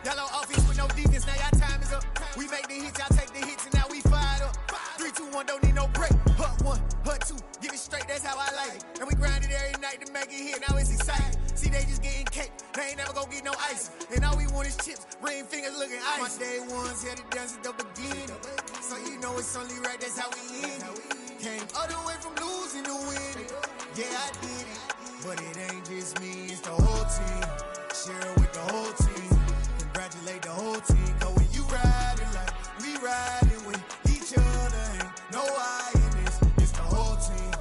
Yellow offense with no defense, now y'all time is up. We make the hits, y'all take the hits, and now we fired up. 3, 2, 1, don't need no break. Hut 1, hut 2, give it straight, that's how I like it. And we grind it every night to make it hit, now it's exciting. See, they just getting cake, they ain't never gonna get no ice. And all we want is chips, ring fingers looking ice. My day ones here to dance at the beginning. So you know it's only right, that's how we end it. Came all the way from losing to winning. Yeah, I did it. But it ain't just me, it's the whole team. Share with the whole team. Congratulate the whole team. Cause when you riding like we riding with each other, ain't no I in this. It's the whole team.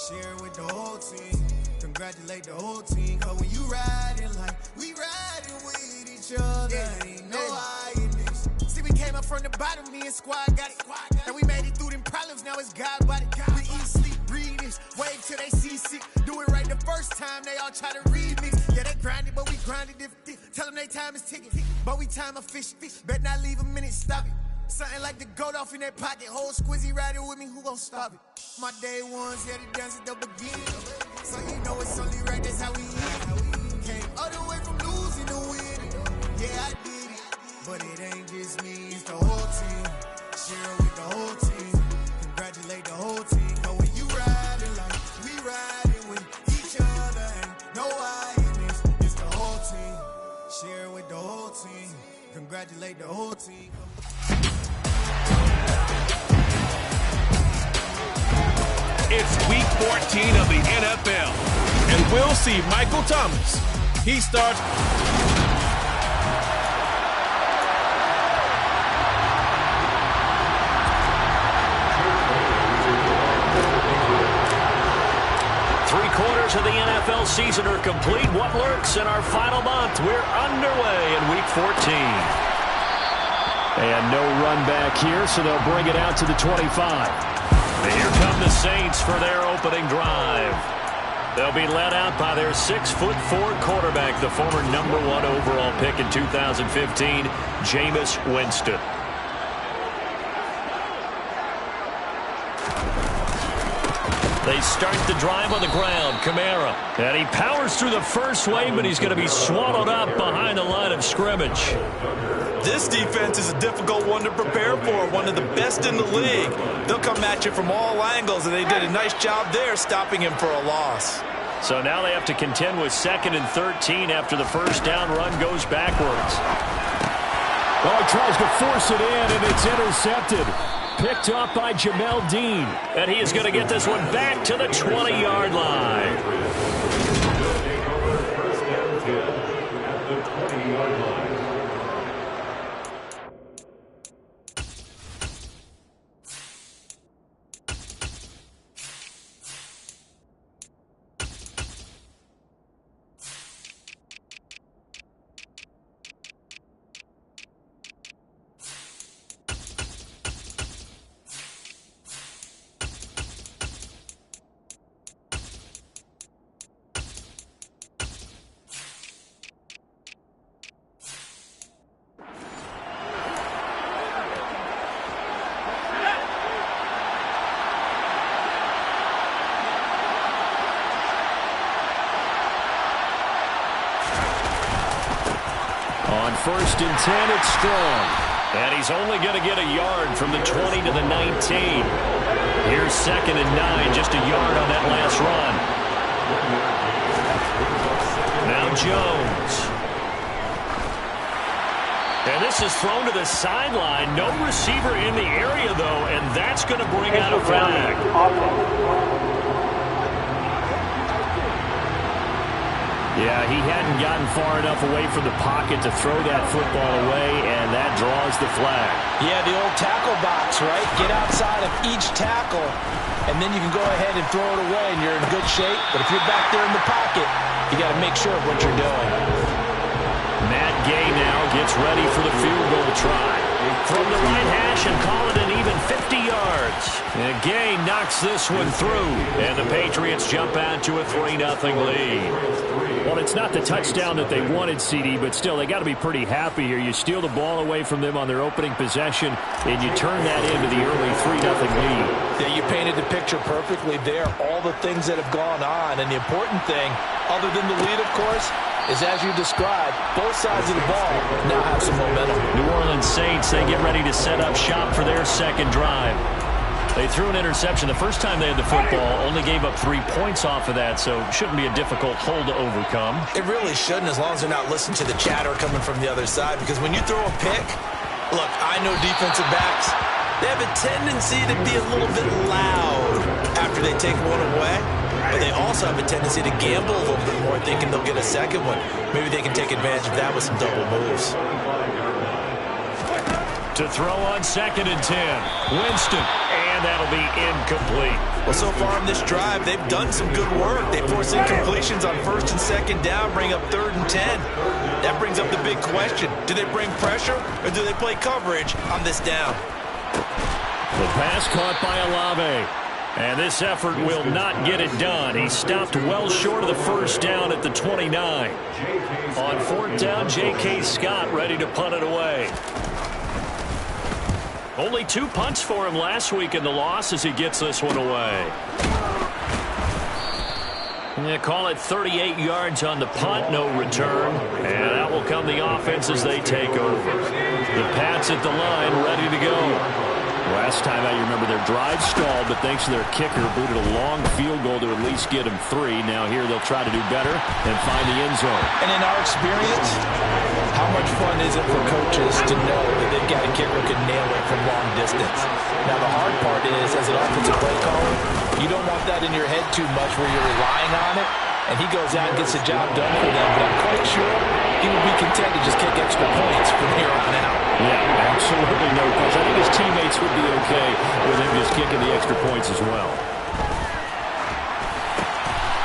Share with the whole team. Congratulate the whole team. Cause when you riding like we riding with each other, ain't no I in this. See, we came up from the bottom, me and squad got it. And we made it through them problems, now it's God body. We eat, sleep, breathe this. Wave till they see sick. Do it right the first time, they all try to remix. Yeah, they grinded, but we grinded different. Tell them they time is ticking, but we time efficient. Bet not leave a minute, stop it. Something like the goat off in their pocket. Whole squizzy riding with me, who gon' stop it? My day ones here to dance at the beginning. So you know it's only right, that's how we end. Came all the way from losing to winning. Yeah, I did it. But it ain't just me, it's the whole team. Share with the whole team. Congratulate the whole team. Cause when you riding like we riding with each other, ain't no I in this. It's the whole team. Share with the whole team. Congratulate the whole team. It's week 14 of the NFL, and we'll see Michael Thomas. He starts. Three-quarters of the NFL season are complete. What lurks in our final month? We're underway in week 14. And no run back here, so they'll bring it out to the 25. And here come the Saints for their opening drive. They'll be led out by their 6'4" quarterback, the former #1 overall pick in 2015, Jameis Winston. They start the drive on the ground. Kamara. And he powers through the first wave, but he's going to be swallowed up behind the line of scrimmage. This defense is a difficult one to prepare for, one of the best in the league. They'll come at you from all angles, and they did a nice job there stopping him for a loss. So now they have to contend with 2nd and 13 after the first down run goes backwards. Oh, he tries to force it in, and it's intercepted. Picked off by Jamel Dean. And he is going to get this one back to the 20-yard line. On 1st and 10, it's Strong. And he's only going to get a yard from the 20 to the 19. Here's 2nd and 9, just a yard on that last run. Now Jones. And this is thrown to the sideline. No receiver in the area, though, and that's going to bring out a flag. Yeah, he hadn't gotten far enough away from the pocket to throw that football away, and that draws the flag. Yeah, the old tackle box, right? Get outside of each tackle, and then you can go ahead and throw it away, and you're in good shape. But if you're back there in the pocket, you got to make sure of what you're doing. Matt Gay now gets ready for the field goal try. From the right hash and call it an even 50 yards. And Gay knocks this one through. And the Patriots jump out to a 3-0 lead. Well, it's not the touchdown that they wanted, CD, but still, they got to be pretty happy here. You steal the ball away from them on their opening possession, and you turn that into the early 3-0 lead. Yeah, you painted the picture perfectly there. All the things that have gone on. And the important thing, other than the lead, of course, is as you described, both sides of the ball now have some momentum. New Orleans Saints, they get ready to set up shop for their second drive. They threw an interception the first time they had the football, only gave up 3 points off of that, so it shouldn't be a difficult hole to overcome. It really shouldn't, as long as they're not listening to the chatter coming from the other side, because when you throw a pick, look, I know defensive backs, they have a tendency to be a little bit loud after they take one away, but they also have a tendency to gamble a little bit more, thinking they'll get a second one. Maybe they can take advantage of that with some double moves. To throw on 2nd and 10, Winston, and that'll be incomplete. Well, so far in this drive, they've done some good work. They force incompletions on 1st and 2nd down, bring up 3rd and 10. That brings up the big question. Do they bring pressure, or do they play coverage on this down? The pass caught by Olave. And this effort will not get it done. He stopped well short of the first down at the 29. On 4th down, J.K. Scott ready to punt it away. Only 2 punts for him last week in the loss as he gets this one away. And they call it 38 yards on the punt, no return. And that will come the offense as they take over. The Pats at the line, ready to go. Last time out, you remember their drive stalled, but thanks to their kicker, booted a long field goal to at least get them 3. Now here they'll try to do better and find the end zone. And in our experience, how much fun is it for coaches to know that they've got a kicker who can nail it from long distance? Now the hard part is, as an offensive play caller, you don't want that in your head too much where you're relying on it, and he goes out and gets the job done for them. But I'm quite sure he would be content to just kick extra points from here on out. Yeah, absolutely no question. I think his teammates would be okay with him just kicking the extra points as well.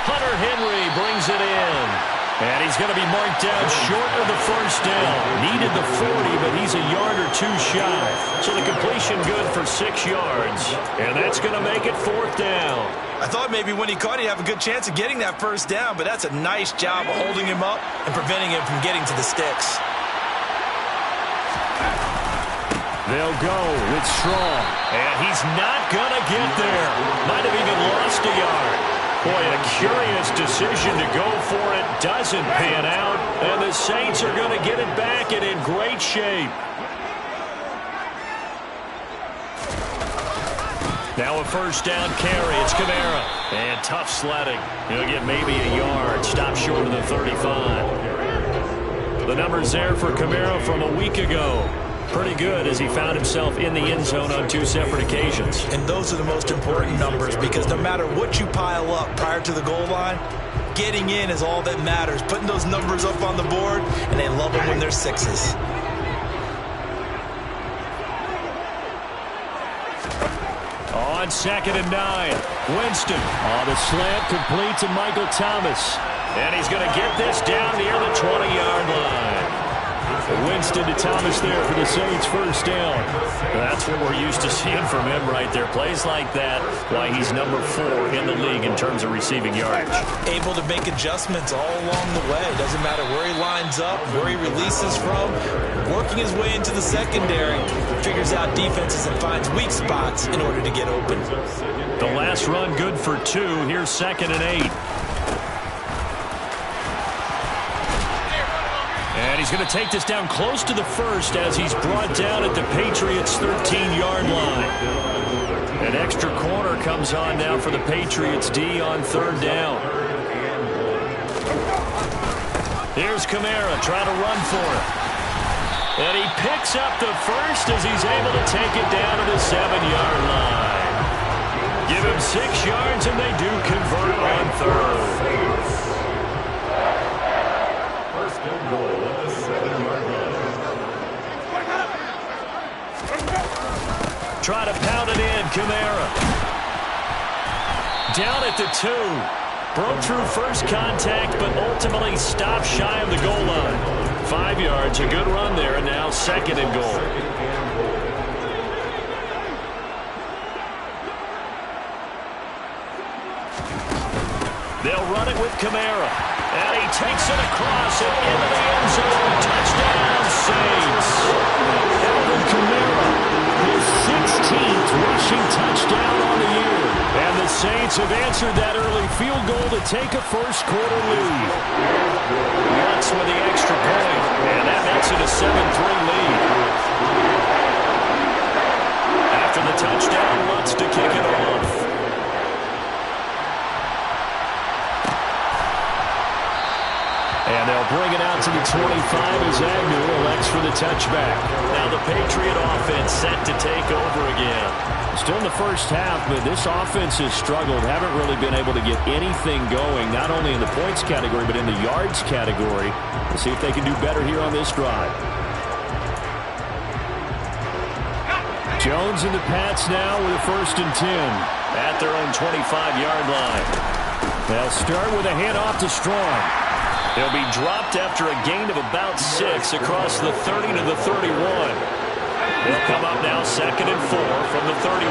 Hunter Henry brings it in. And he's going to be marked down short of the first down. Needed the 40, but he's a yard or 2 shy. So the completion good for 6 yards. And that's going to make it 4th down. I thought maybe when he caught, he'd have a good chance of getting that first down, but that's a nice job of holding him up and preventing him from getting to the sticks. They'll go with Strong. And he's not going to get there. Might have even lost a yard. Boy, a curious decision to go for it. Doesn't pan out. And the Saints are going to get it back and in great shape. Now a first down carry. It's Kamara. And tough sledding. He'll get maybe a yard. Stop short of the 35. The numbers there for Kamara from a week ago. Pretty good as he found himself in the end zone on 2 separate occasions. And those are the most important numbers because no matter what you pile up prior to the goal line, getting in is all that matters. Putting those numbers up on the board, and they love them when they're 6s. On 2nd and 9, Winston. The slant complete to Michael Thomas. And he's going to get this down near the 20-yard line. Winston to Thomas there for the Saints first down. That's what we're used to seeing from him right there. Plays like that, why he's number 4 in the league in terms of receiving yardage. Able to make adjustments all along the way. Doesn't matter where he lines up, where he releases from. Working his way into the secondary, figures out defenses and finds weak spots in order to get open. The last run good for 2. Here's 2nd and 8. And he's going to take this down close to the first as he's brought down at the Patriots' 13-yard line. An extra corner comes on now for the Patriots D on 3rd down. Here's Kamara trying to run for it. And he picks up the first as he's able to take it down to the 7-yard line. Give him 6 yards and they do convert on 3rd. Try to pound it in, Kamara. Down at the 2. Broke through first contact, but ultimately stopped shy of the goal line. 5 yards, a good run there, and now 2nd and goal. They'll run it with Kamara. And he takes it across and into the end zone. Touchdown, Saints. Alvin Kamara, his 16th rushing touchdown on the year. And the Saints have answered that early field goal to take a first-quarter lead. Lutz with the extra point, and that makes it a 7-3 lead. After the touchdown, Lutz to kick it off. And they'll bring it out to the 25 as Agnew elects for the touchback. Now the Patriot offense set to take over again. Still in the first half, but this offense has struggled. Haven't really been able to get anything going, not only in the points category, but in the yards category. We'll see if they can do better here on this drive. Jones and the Pats now with a 1st and 10. At their own 25-yard line. They'll start with a handoff to Strong. They'll be dropped after a gain of about 6 across the 30 to the 31. They'll come up now 2nd and 4 from the 31.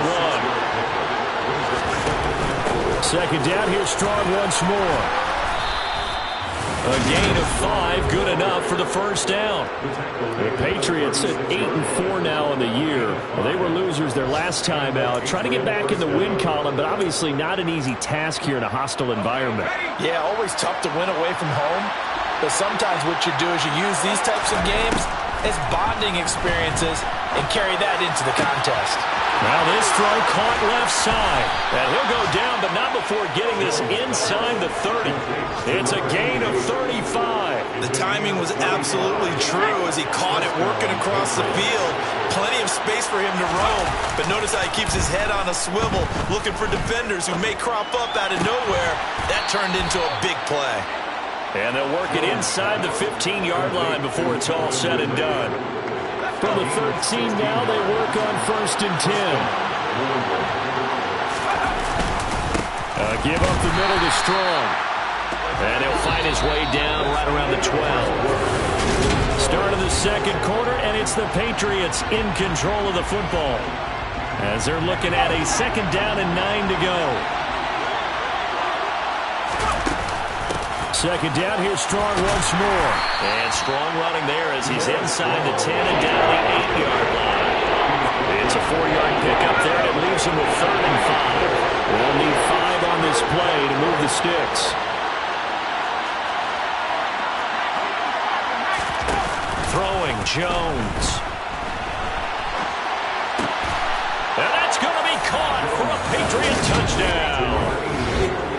2nd down, here's Strong once more. A gain of 5, good enough for the first down. The Patriots at 8-4 now in the year. Well, they were losers their last time out. Trying to get back in the win column, but obviously not an easy task here in a hostile environment. Yeah, always tough to win away from home. But sometimes what you do is you use these types of games as bonding experiences and carry that into the contest. Now this throw caught left side. And he'll go down, but not before getting this inside the 30. It's a gain of 35. The timing was absolutely true as he caught it working across the field. Plenty of space for him to roam. But notice how he keeps his head on a swivel, looking for defenders who may crop up out of nowhere. That turned into a big play. And they'll work it inside the 15-yard line before it's all said and done. From the 13 now, they work on 1st and 10. Give up the middle to Strong. And he'll fight his way down right around the 12. Start of the 2nd quarter, and it's the Patriots in control of the football. As they're looking at a 2nd down and 9 to go. 2nd down, here's Strong once more. And Strong running there as he's inside the 10 and down the 8-yard line. It's a 4-yard pickup there, and it leaves him with 3rd and 5. They'll need 5 on this play to move the sticks. Throwing Jones. And that's going to be caught for a pedestrian touchdown.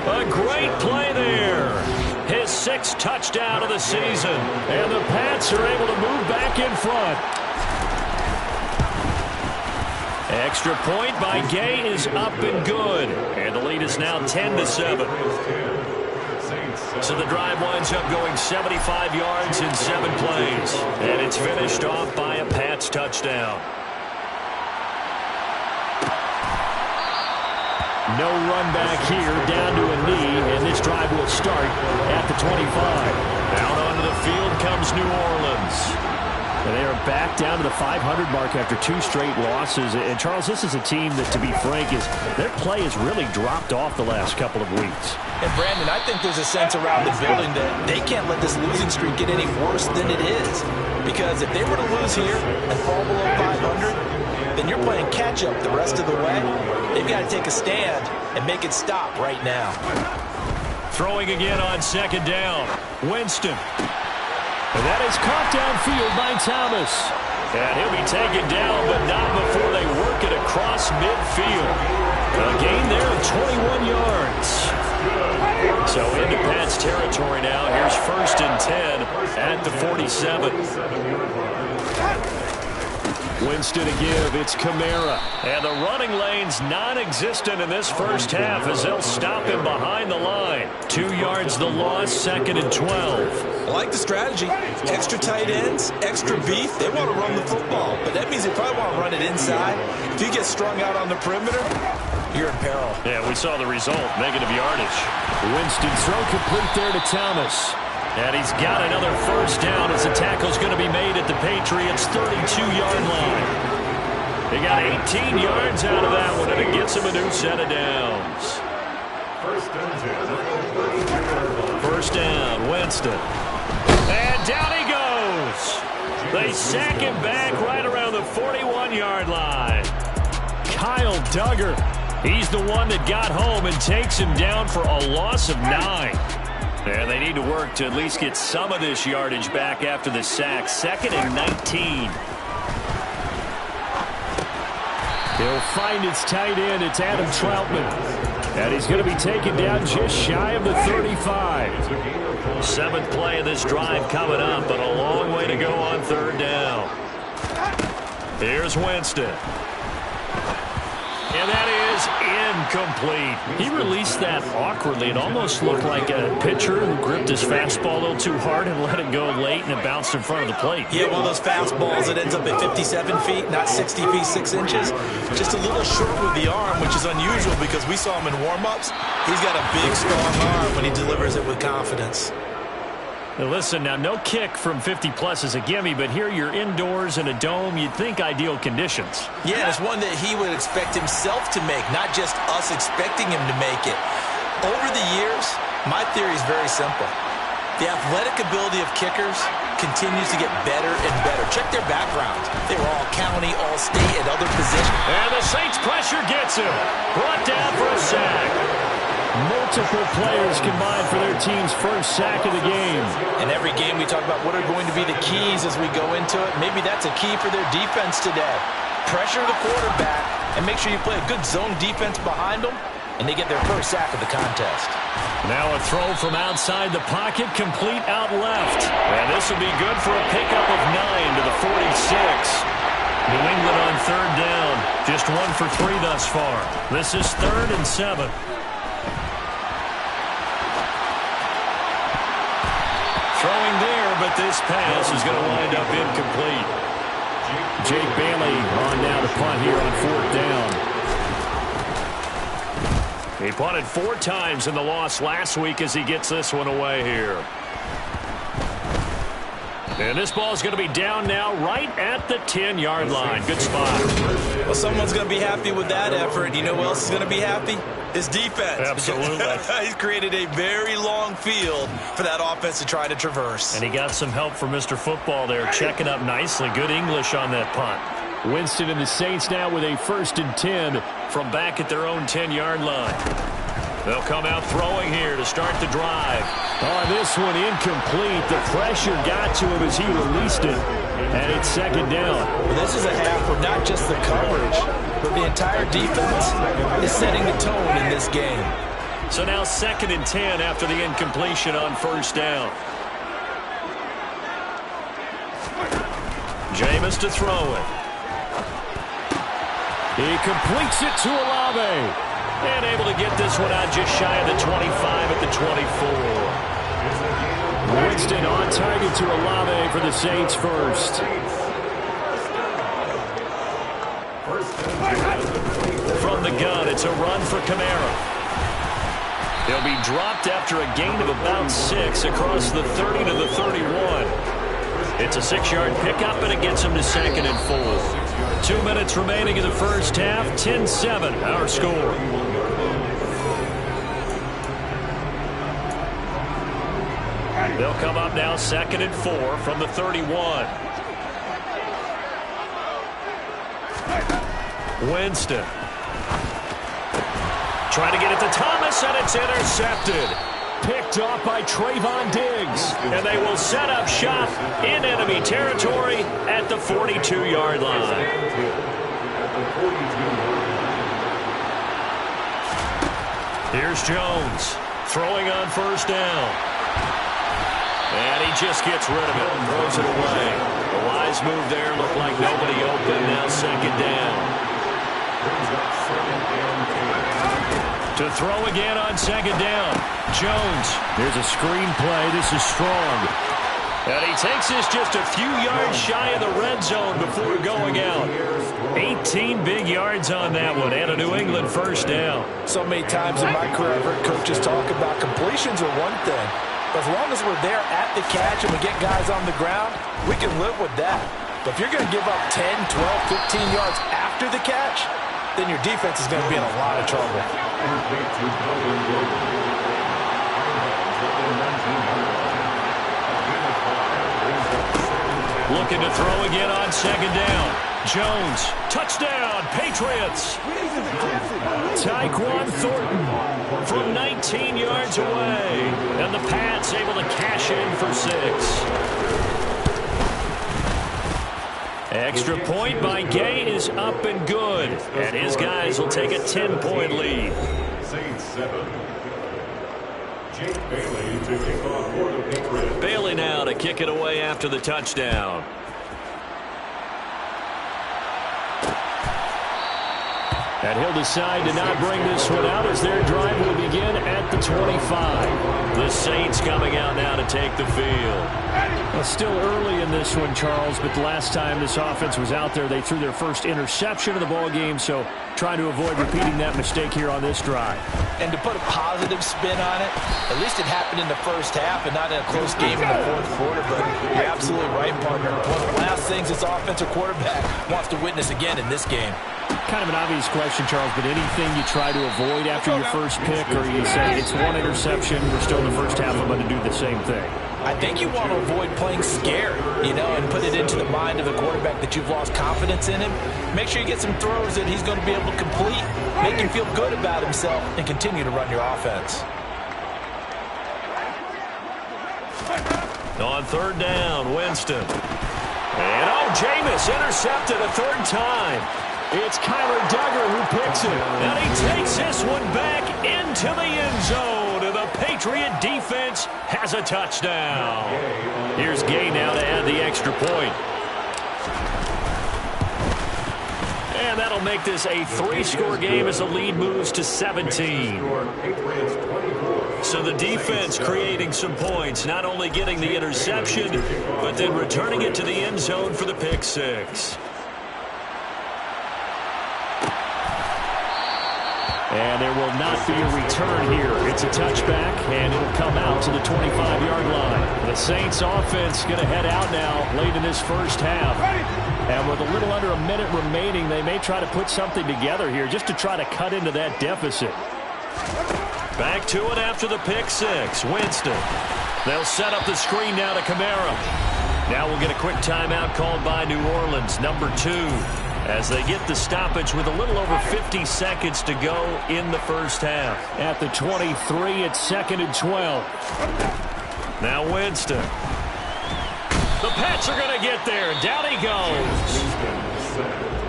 A great play there. His 6th touchdown of the season. And the Pats are able to move back in front. Extra point by Gay is up and good. And the lead is now 10-7. So the drive winds up going 75 yards in 7 plays. And it's finished off by a Pats touchdown. No run back here, down to a knee, and this drive will start at the 25. Out onto the field comes New Orleans. And they are back down to the 500 mark after 2 straight losses. And, Charles, this is a team that, to be frank, their play has really dropped off the last couple of weeks. And, Brandon, I think there's a sense around the building that they can't let this losing streak get any worse than it is. Because if they were to lose here and fall below 500, then you're playing catch-up the rest of the way. They've got to take a stand and make it stop right now. Throwing again on 2nd down. Winston. And that is caught downfield by Thomas. And he'll be taken down, but not before they work it across midfield. A gain there of 21 yards. So into Pats territory now. Here's 1st and 10 at the 47. Winston to give. It's Kamara. And the running lane's non-existent in this first half as they'll stop him behind the line. 2 yards the loss, 2nd and 12. I like the strategy. Extra tight ends, extra beef. They want to run the football, but that means they probably want to run it inside. If you get strung out on the perimeter, you're in peril. Yeah, we saw the result, negative yardage. Winston throw complete there to Thomas. And he's got another 1st down as the tackle's going to be made at the Patriots' 32-yard line. They got 18 yards out of that one, and it gets him a new set of downs. 1st down, Winston. And down he goes. They sack him back right around the 41-yard line. Kyle Duggar, he's the one that got home and takes him down for a loss of 9. And they need to work to at least get some of this yardage back after the sack. 2nd and 19. He'll find its tight end. It's Adam Troutman. And he's going to be taken down just shy of the 35. 7th play of this drive coming up, but a long way to go on 3rd down. Here's Winston. And that is incomplete. He released that awkwardly. It almost looked like a pitcher who gripped his fastball a little too hard and let it go late, and it bounced in front of the plate. Yeah, one of those fastballs that ends up at 57 feet, not 60 feet, 6 inches. Just a little short with the arm, which is unusual because we saw him in warm-ups. He's got a big, strong arm when he delivers it with confidence. Now listen, now no kick from 50-plus is a gimme, but here you're indoors in a dome. You'd think ideal conditions. Yeah, it's one that he would expect himself to make, not just us expecting him to make it. Over the years, my theory is very simple. The athletic ability of kickers continues to get better and better. Check their backgrounds. They were all county, all state, at other positions. And the Saints pressure gets him. Brought down for a sack. Multiple players combined for their team's 1st sack of the game. In every game we talk about what are going to be the keys as we go into it. Maybe that's a key for their defense today. Pressure the quarterback and make sure you play a good zone defense behind them, and they get their 1st sack of the contest. Now a throw from outside the pocket, complete out left. And this will be good for a pickup of 9 to the 46. New England on 3rd down. Just 1 for 3 thus far. This is 3rd and 7. Throwing there, but this pass is going to wind up incomplete. Jake Bailey on now to punt here on 4th down. He punted 4 times in the loss last week as he gets this one away here. And this ball is going to be down now right at the 10-yard line. Good spot. Well, someone's going to be happy with that effort. You know who else is going to be happy? His defense. Absolutely. He's created a very long field for that offense to try to traverse. And he got some help from Mr. Football there, checking up nicely. Good English on that punt. Winston and the Saints now with a 1st and 10 from back at their own 10-yard line. They'll come out throwing here to start the drive. Oh, this one incomplete. The pressure got to him as he released it. And it's second down. Well, this is a half where not just the coverage, but the entire defense is setting the tone in this game. So now 2nd and 10 after the incompletion on first down. Jameis to throw it. He completes it to Olave. And able to get this one out just shy of the 25 at the 24. Winston on target to Olave for the Saints first. From the gun, it's a run for Kamara. He'll be dropped after a gain of about 6 across the 30 to the 31. It's a 6-yard pickup, and it gets him to 2nd and 4. 2 minutes remaining in the first half. 10-7, our score. They'll come up now 2nd and 4 from the 31. Winston. Trying to get it to Thomas, and it's intercepted. Picked off by Trayvon Diggs. And they will set up shop in enemy territory at the 42-yard line. Here's Jones throwing on first down. And he just gets rid of it and throws it away. A wise move there. Looked like nobody open. Now 2nd down. To throw again on 2nd down. Jones. There's a screen play. This is strong. And he takes this just a few yards shy of the red zone before going out. 18 big yards on that one, and a New England first down. So many times in my career, I've heard coaches talk about completions are one thing. But as long as we're there at the catch and we get guys on the ground, we can live with that. But if you're going to give up 10, 12, 15 yards after the catch, then your defense is going to be in a lot of trouble. Looking to throw again on 2nd down. Jones, touchdown, Patriots. Tyquan Thornton from 19 yards away. And the Pats able to cash in for 6. Extra point by Gay is up and good. And his guys will take a 10-point lead. Saints 7. Jake Bailey to kick off for the Patriots. Bailey now to kick it away after the touchdown. And he'll decide to not bring this one out as their drive will begin at the 25. The Saints coming out now to take the field. Well, still early in this one, Charles, but the last time this offense was out there, they threw their first interception of the ball game, so trying to avoid repeating that mistake here on this drive. And to put a positive spin on it, at least it happened in the first half and not in a close game in the fourth quarter, but you're absolutely right, partner. One of the last things this offensive quarterback wants to witness again in this game. Kind of an obvious question, Charles, but anything you try to avoid after your first pick, or you say it's one interception, we're still in the first half, I'm going to do the same thing? I think you want to avoid playing scared, and put it into the mind of the quarterback that you've lost confidence in him. Make sure you get some throws that he's going to be able to complete, make him feel good about himself, and continue to run your offense. On 3rd down, Winston. And Jameis intercepted a 3rd time. It's Kyler Duggar who picks it. And he takes this one back into the end zone. And the Patriot defense has a touchdown. Here's Gay now to add the extra point. And that'll make this a 3-score game as the lead moves to 17. So the defense creating some points, not only getting the interception, but then returning it to the end zone for the pick 6. And there will not be a return here. It's a touchback, and it'll come out to the 25-yard line. The Saints offense going to head out now late in this first half. And with a little under a minute remaining, they may try to put something together here just to try to cut into that deficit. Back to it after the pick 6. Winston. They'll set up the screen now to Kamara. Now we'll get a quick timeout called by New Orleans, number 2. As they get the stoppage with a little over 50 seconds to go in the first half. At the 23, it's 2nd and 12. Now Winston. The Pats are going to get there. Down he goes.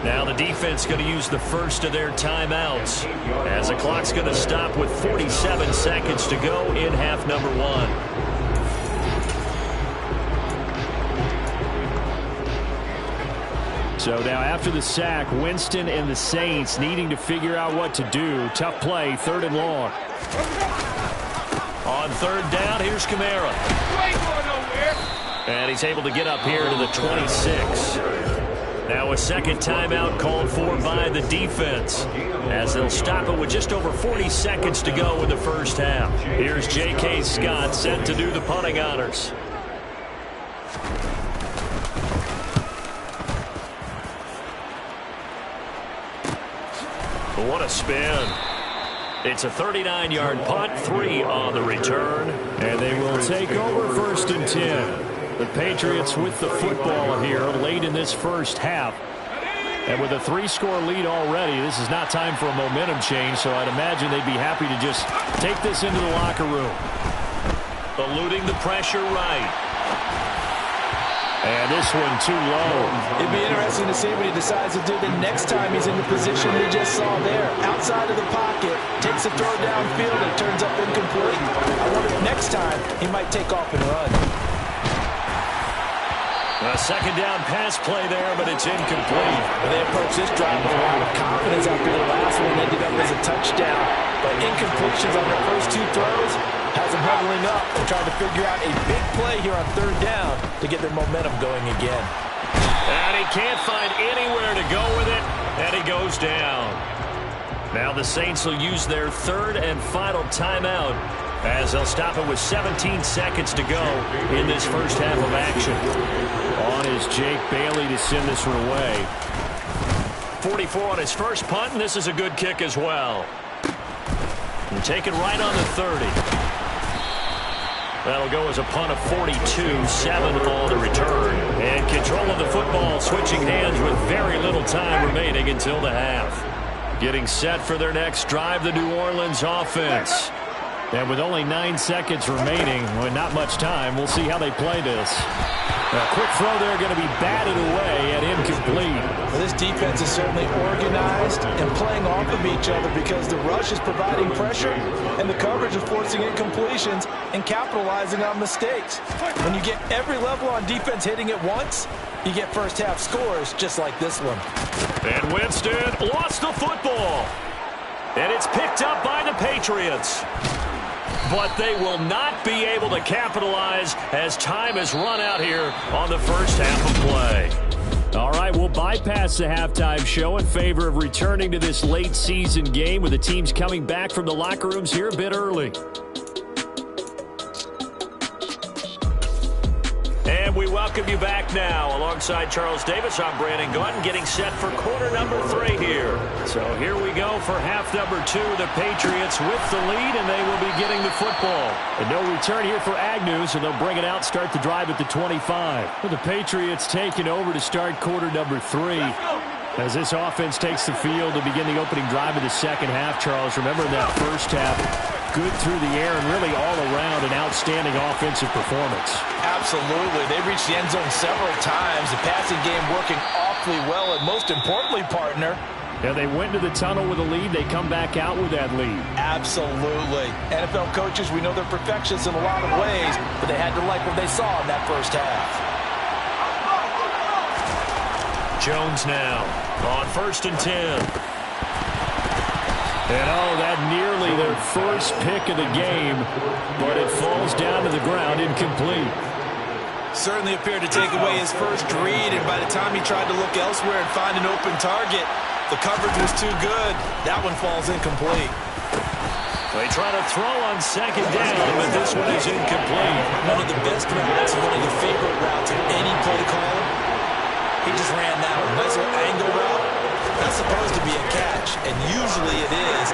Now the defense going to use the first of their timeouts as the clock's going to stop with 47 seconds to go in half number one. So now after the sack, Winston and the Saints needing to figure out what to do. Tough play, 3rd and long. On 3rd down, here's Kamara. And he's able to get up here to the 26. Now a second timeout called for by the defense as they'll stop it with just over 40 seconds to go in the first half. Here's J.K. Scott set to do the punting honors. What a spin. It's a 39-yard punt, 3 on the return. And they will take over 1st and 10. The Patriots with the football here late in this first half. And with a 3-score lead already, this is not time for a momentum change, so I'd imagine they'd be happy to just take this into the locker room. Eluding the pressure right. And this one too low. It'd be interesting to see what he decides to do the next time he's in the position we just saw there. Outside of the pocket, takes a throw downfield and turns up incomplete. I wonder if next time he might take off and run. A second down pass play there, but it's incomplete. They approach this drive with a lot of confidence after the last one ended up as a touchdown. But incompletions on their first 2 throws has them huddling up and trying to figure out a big play here on 3rd down to get their momentum going again. And he can't find anywhere to go with it, and he goes down. Now the Saints will use their 3rd and final timeout as they'll stop it with 17 seconds to go in this first half of action. On is Jake Bailey to send this one away. 44 on his first punt, and this is a good kick as well. And take it right on the 30. That'll go as a punt of 42, 7 on the return. And control of the football switching hands with very little time remaining until the half. Getting set for their next drive, the New Orleans offense. And with only 9 seconds remaining, well, not much time, we'll see how they play this. A quick throw there going to be batted away and incomplete. Well, this defense is certainly organized and playing off of each other because the rush is providing pressure and the coverage is forcing incompletions and capitalizing on mistakes. When you get every level on defense hitting at once, you get first half scores just like this one. And Winston lost the football. And it's picked up by the Patriots. But they will not be able to capitalize as time has run out here on the first half of play. All right, we'll bypass the halftime show in favor of returning to this late season game with the teams coming back from the locker rooms here a bit early. And we welcome you back now. Alongside Charles Davis, I'm Brandon Gautin, getting set for quarter number 3 here. So here we go for half number 2. The Patriots with the lead, and they will be getting the football. And no return here for Agnew, so they'll bring it out, start the drive at the 25. With the Patriots taking over to start quarter number 3. As this offense takes the field to begin the opening drive of the second half, Charles, remember in that first half, good through the air and really all around an outstanding offensive performance. Absolutely. They reached the end zone several times. The passing game working awfully well, and most importantly, partner, yeah, they went to the tunnel with a lead. They come back out with that lead. Absolutely. NFL coaches, we know they're perfectionists in a lot of ways, but they had to like what they saw in that first half. Jones now on 1st and 10. And oh, that nearly their first pick of the game, but it falls down to the ground incomplete. Certainly appeared to take away his first read, and by the time he tried to look elsewhere and find an open target, the coverage was too good. That one falls incomplete. They try to throw on second down, but this one is incomplete. One of the best routes, one of the favorite routes of any play caller. He just ran that one. Nice little angle route. That's supposed to be a catch, and usually it is.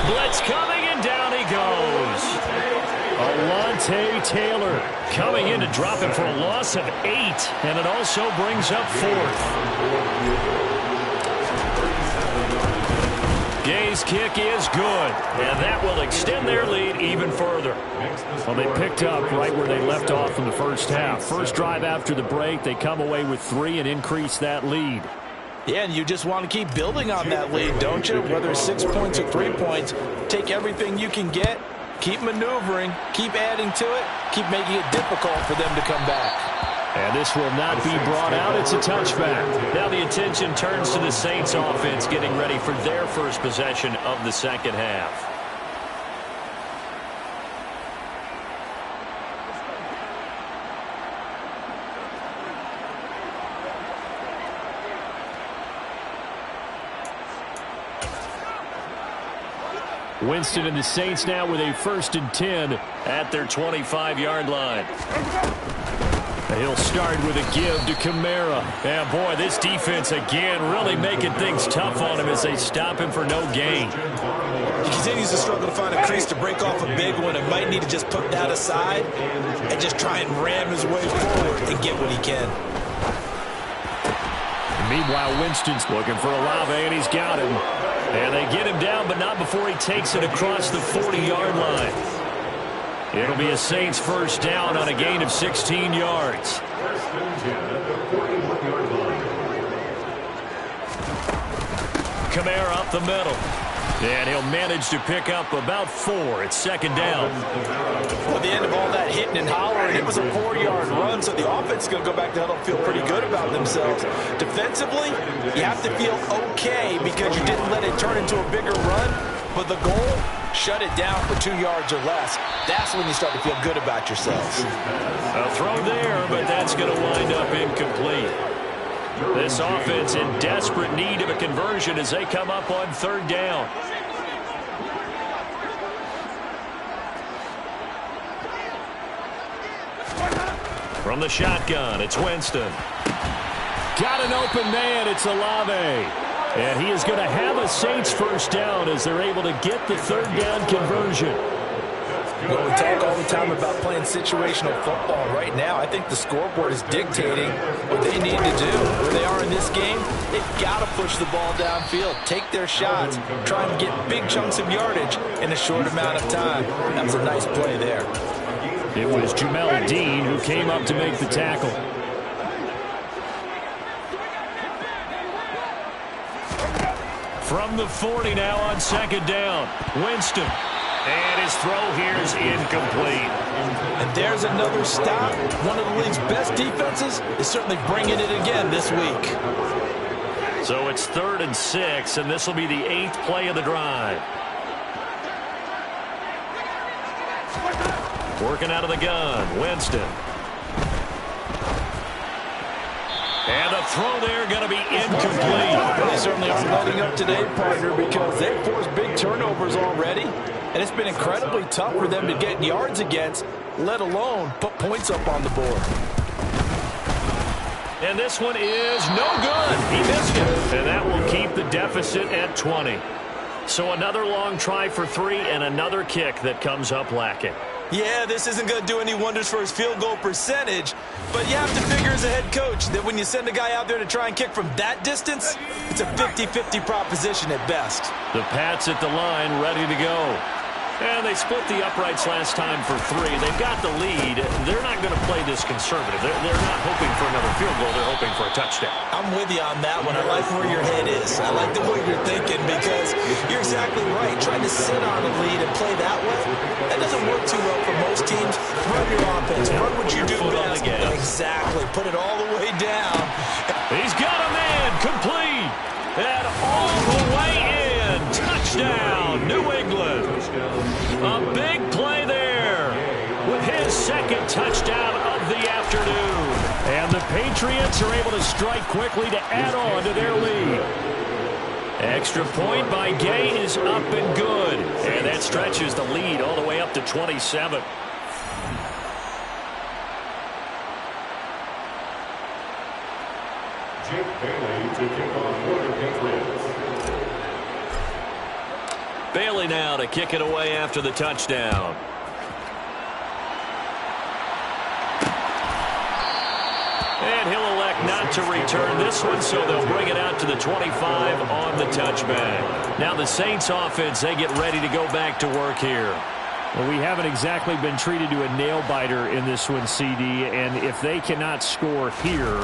Blitz coming, and down he goes. Alontae Taylor coming in to drop him for a loss of 8, and it also brings up 4th. Gay's kick is good, and that will extend their lead even further. Well, they picked up right where they left off in the first half. First drive after the break, they come away with 3 and increase that lead. Yeah, and you just want to keep building on that lead, don't you? Whether it's 6 points or 3 points, take everything you can get, keep maneuvering, keep adding to it, keep making it difficult for them to come back. And this will not be brought out. It's a touchback. Now the attention turns to the Saints offense getting ready for their first possession of the second half. Winston and the Saints now with a 1st and 10 at their 25-yard line. He'll start with a give to Kamara. And boy, this defense again really making things tough on him as they stop him for no gain. He continues to struggle to find a crease to break off a big one and might need to just put that aside and just try and ram his way forward and get what he can. Meanwhile, Winston's looking for Olave, and he's got him. And they get him down, but not before he takes it across the 40-yard line. It'll be a Saints first down on a gain of 16 yards. Kamara up the middle. And he'll manage to pick up about 4. It's 2nd down. Well, at the end of all that hitting and hollering, it was a 4-yard run, so the offense is going to go back to huddle and feel pretty good about themselves. Defensively, you have to feel okay because you didn't let it turn into a bigger run, but the goal, shut it down for 2 yards or less. That's when you start to feel good about yourselves. A throw there, but that's going to wind up incomplete. This offense in desperate need of a conversion as they come up on 3rd down. From the shotgun, it's Winston. Got an open man. It's Olave. And he is going to have a Saints first down as they're able to get the 3rd down conversion. Well, we talk all the time about playing situational football. Right now, I think the scoreboard is dictating what they need to do. Where they are in this game, they've got to push the ball downfield, take their shots, try and get big chunks of yardage in a short amount of time. That was a nice play there. It was Jamel Dean who came up to make the tackle. From the 40 now on 2nd down, Winston. And his throw here is incomplete. And there's another stop. One of the league's best defenses is certainly bringing it again this week. So it's 3rd and 6, and this will be the 8th play of the drive. Working out of the gun, Winston. And the throw there going to be incomplete. They certainly aren't loading up today, partner, because they've forced big turnovers already. And it's been incredibly tough for them to get yards against, let alone put points up on the board. And this one is no good. He missed it. And that will keep the deficit at 20. So another long try for 3 and another kick that comes up lacking. Yeah, this isn't going to do any wonders for his field goal percentage, but you have to figure as a head coach that when you send a guy out there to try and kick from that distance, it's a 50-50 proposition at best. The Pats at the line ready to go. And they split the uprights last time for 3. They've got the lead. They're not going to play this conservative. They're not hoping for another field goal. They're hoping for a touchdown. I'm with you on that one. I like where your head is. I like the way you're thinking because you're exactly right. Trying to sit on a lead and play that way, that doesn't work too well for most teams. Run your offense. Run what you do best. Exactly. Put it all the way down. He's got a man. Complete. And all the way in. Touchdown, New England. A big play there with his 2nd touchdown of the afternoon. And the Patriots are able to strike quickly to add on to their lead. Extra point by Gay is up and good. And that stretches the lead all the way up to 27. Jake Bailey to kick off for the Patriots. Bailey now to kick it away after the touchdown. And he'll elect not to return this one, so they'll bring it out to the 25 on the touchback. Now the Saints offense, they get ready to go back to work here. Well, we haven't exactly been treated to a nail-biter in this one, CD, and if they cannot score here,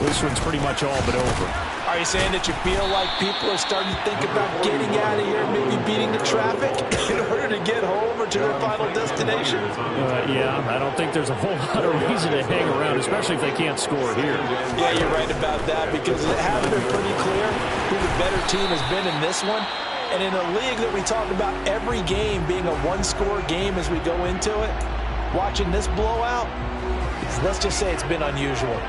this one's pretty much all but over. Are you saying that you feel like people are starting to think about getting out of here, maybe beating the traffic in order to get home or to their final destination? Yeah, I don't think there's a whole lot of reason to hang around, especially if they can't score here. Yeah, you're right about that, because it has been pretty clear who the better team has been in this one. And in a league that we talk about every game being a one-score game as we go into it, watching this blowout, let's just say it's been unusual.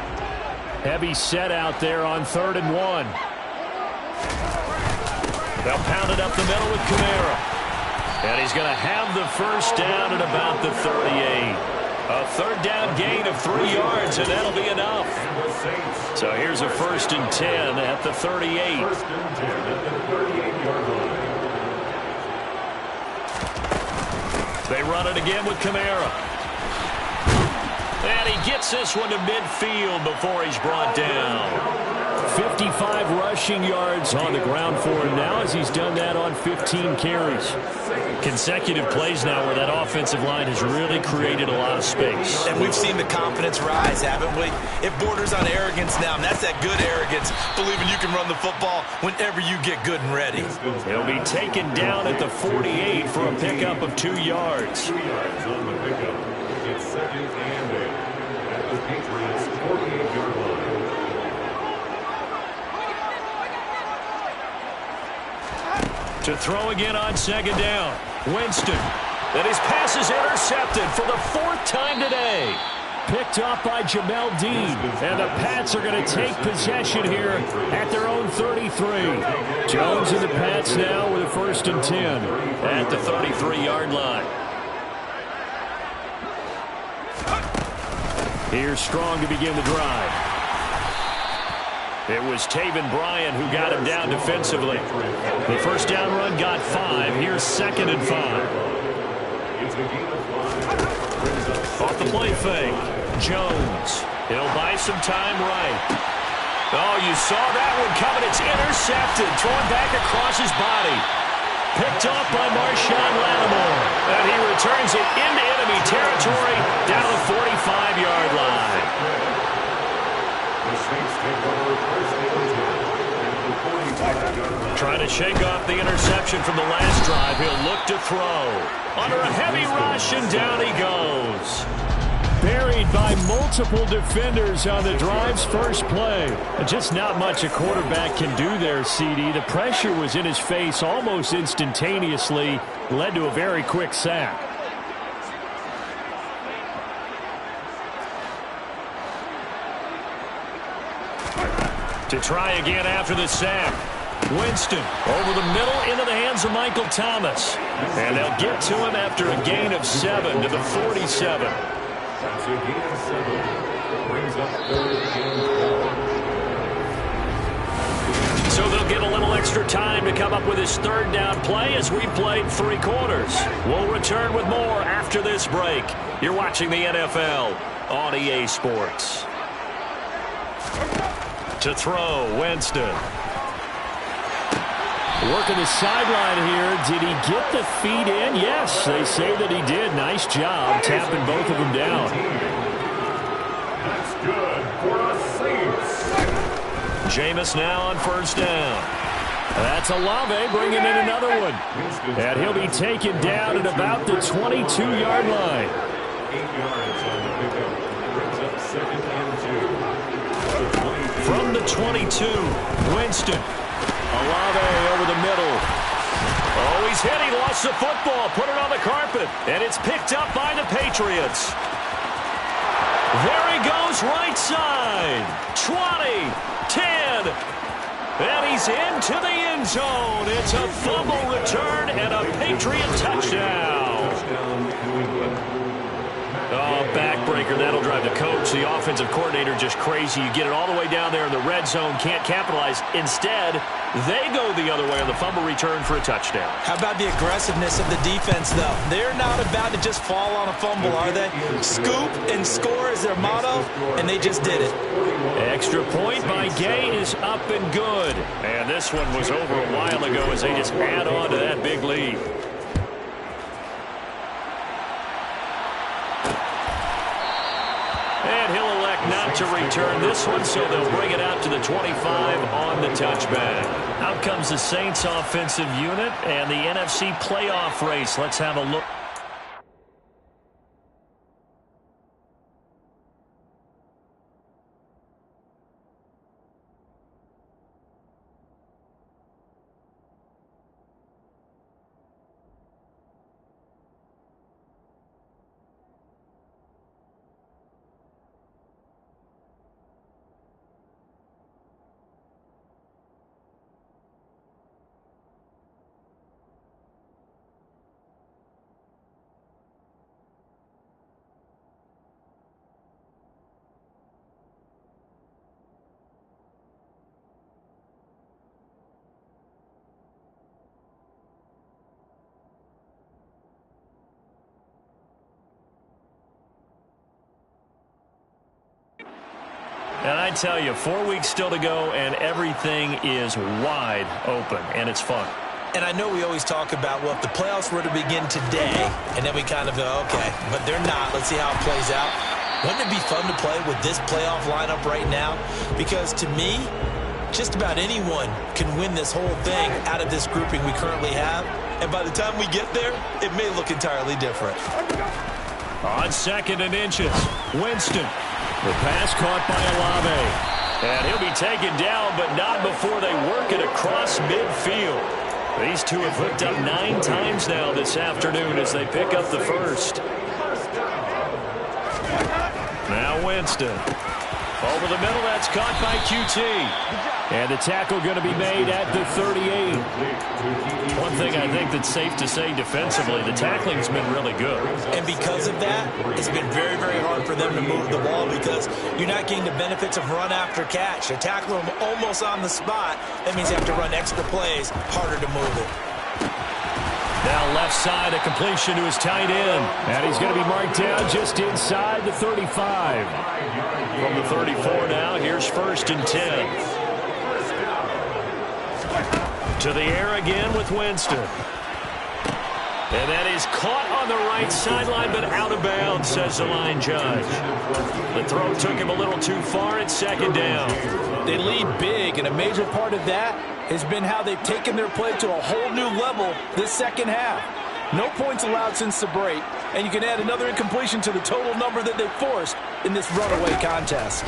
Heavy set out there on 3rd and 1. They'll pound it up the middle with Kamara. And he's going to have the first down at about the 38. A 3rd down gain of 3 yards, and that'll be enough. So here's a 1st and 10 at the 38. They run it again with Kamara. And he gets this one to midfield before he's brought down. 55 rushing yards on the ground for him now as he's done that on 15 carries. Consecutive plays now where that offensive line has really created a lot of space. And we've seen the confidence rise, haven't we? It borders on arrogance now, and that's that good arrogance, believing you can run the football whenever you get good and ready. He'll be taken down at the 48 for a pickup of 2 yards. 2 yards on the pickup. It's 2nd and 8 at the Patriots' 48-yard line. To throw again on 2nd down. Winston. And his pass is intercepted for the 4th time today. Picked off by Jamel Dean. And the Pats are going to take possession here at their own 33. Jones and the Pats now with a 1st and 10. At the 33-yard line. Here's Strong to begin the drive. It was Taven Bryan who got him down defensively. The 1st down run got 5. Here's 2nd and 5. Off the play fake. Jones. He'll buy some time right. Oh, you saw that one coming. It's intercepted. Thrown back across his body. Picked off by Marshawn Lattimore. And he returns it into enemy territory down to the 45-yard line. Trying to shake off the interception from the last drive. He'll look to throw. Under a heavy rush, and down he goes. Buried by multiple defenders on the drive's first play. Just not much a quarterback can do there, CD. The pressure was in his face almost instantaneously. Led to a very quick sack. To try again after the sack. Winston over the middle into the hands of Michael Thomas. And they'll get to him after a gain of 7 to the 47. That's a gain of 7. Brings up 3rd and 4. So they'll get a little extra time to come up with his 3rd down play as we played 3 quarters. We'll return with more after this break. You're watching the NFL on EA Sports. To throw, Winston. Working the sideline here. Did he get the feet in? Yes, they say that he did. Nice job tapping both of them down. That's good for the Saints. Jameis now on 1st down. That's Olave bringing in another one. And he'll be taken down at about the 22-yard line. 8 yards on the pickup. Brings up 2nd and 2. From the 22, Winston. Olave over the middle. Oh, he's hit. He lost the football. Put it on the carpet. And it's picked up by the Patriots. There he goes, right side. 20, 10. And he's into the end zone. It's a fumble return and a Patriot touchdown. Oh, backbreaker. That'll drive the coach, the offensive coordinator, just crazy. You get it all the way down there in the red zone, can't capitalize. Instead, they go the other way on the fumble return for a touchdown. How about the aggressiveness of the defense, though? They're not about to just fall on a fumble, are they? Scoop and score is their motto, and they just did it. Extra point by Gay is up and good. And this one was over a while ago as they just add on to that big lead. And he'll elect not to return this one, so they'll bring it out to the 25 on the touchback. Out comes the Saints offensive unit and the NFC playoff race. Let's have a look. And I tell you, 4 weeks still to go, and everything is wide open, and it's fun. And I know we always talk about, well, if the playoffs were to begin today, and then we kind of go, okay, but they're not. Let's see how it plays out. Wouldn't it be fun to play with this playoff lineup right now? Because to me, just about anyone can win this whole thing out of this grouping we currently have. And by the time we get there, it may look entirely different. On 2nd and inches, Winston. The pass caught by Olave. And he'll be taken down, but not before they work it across midfield. These two have hooked up 9 times now this afternoon as they pick up the first. Now Winston. Over the middle, that's caught by QT. And the tackle going to be made at the 38. One thing I think that's safe to say defensively, the tackling's been really good. And because of that, it's been very, very hard for them to move the ball because you're not getting the benefits of run after catch. They tackle them almost on the spot. That means you have to run extra plays, harder to move it. Now left side, a completion to his tight end. And he's going to be marked down just inside the 35. From the 34 now, here's 1st and 10. To the air again with Winston. And that is caught on the right sideline, but out of bounds, says the line judge. The throw took him a little too far at 2nd down. They lead big, and a major part of that has been how they've taken their play to a whole new level this second half. No points allowed since the break, and you can add another incompletion to the total number that they forced in this runaway contest.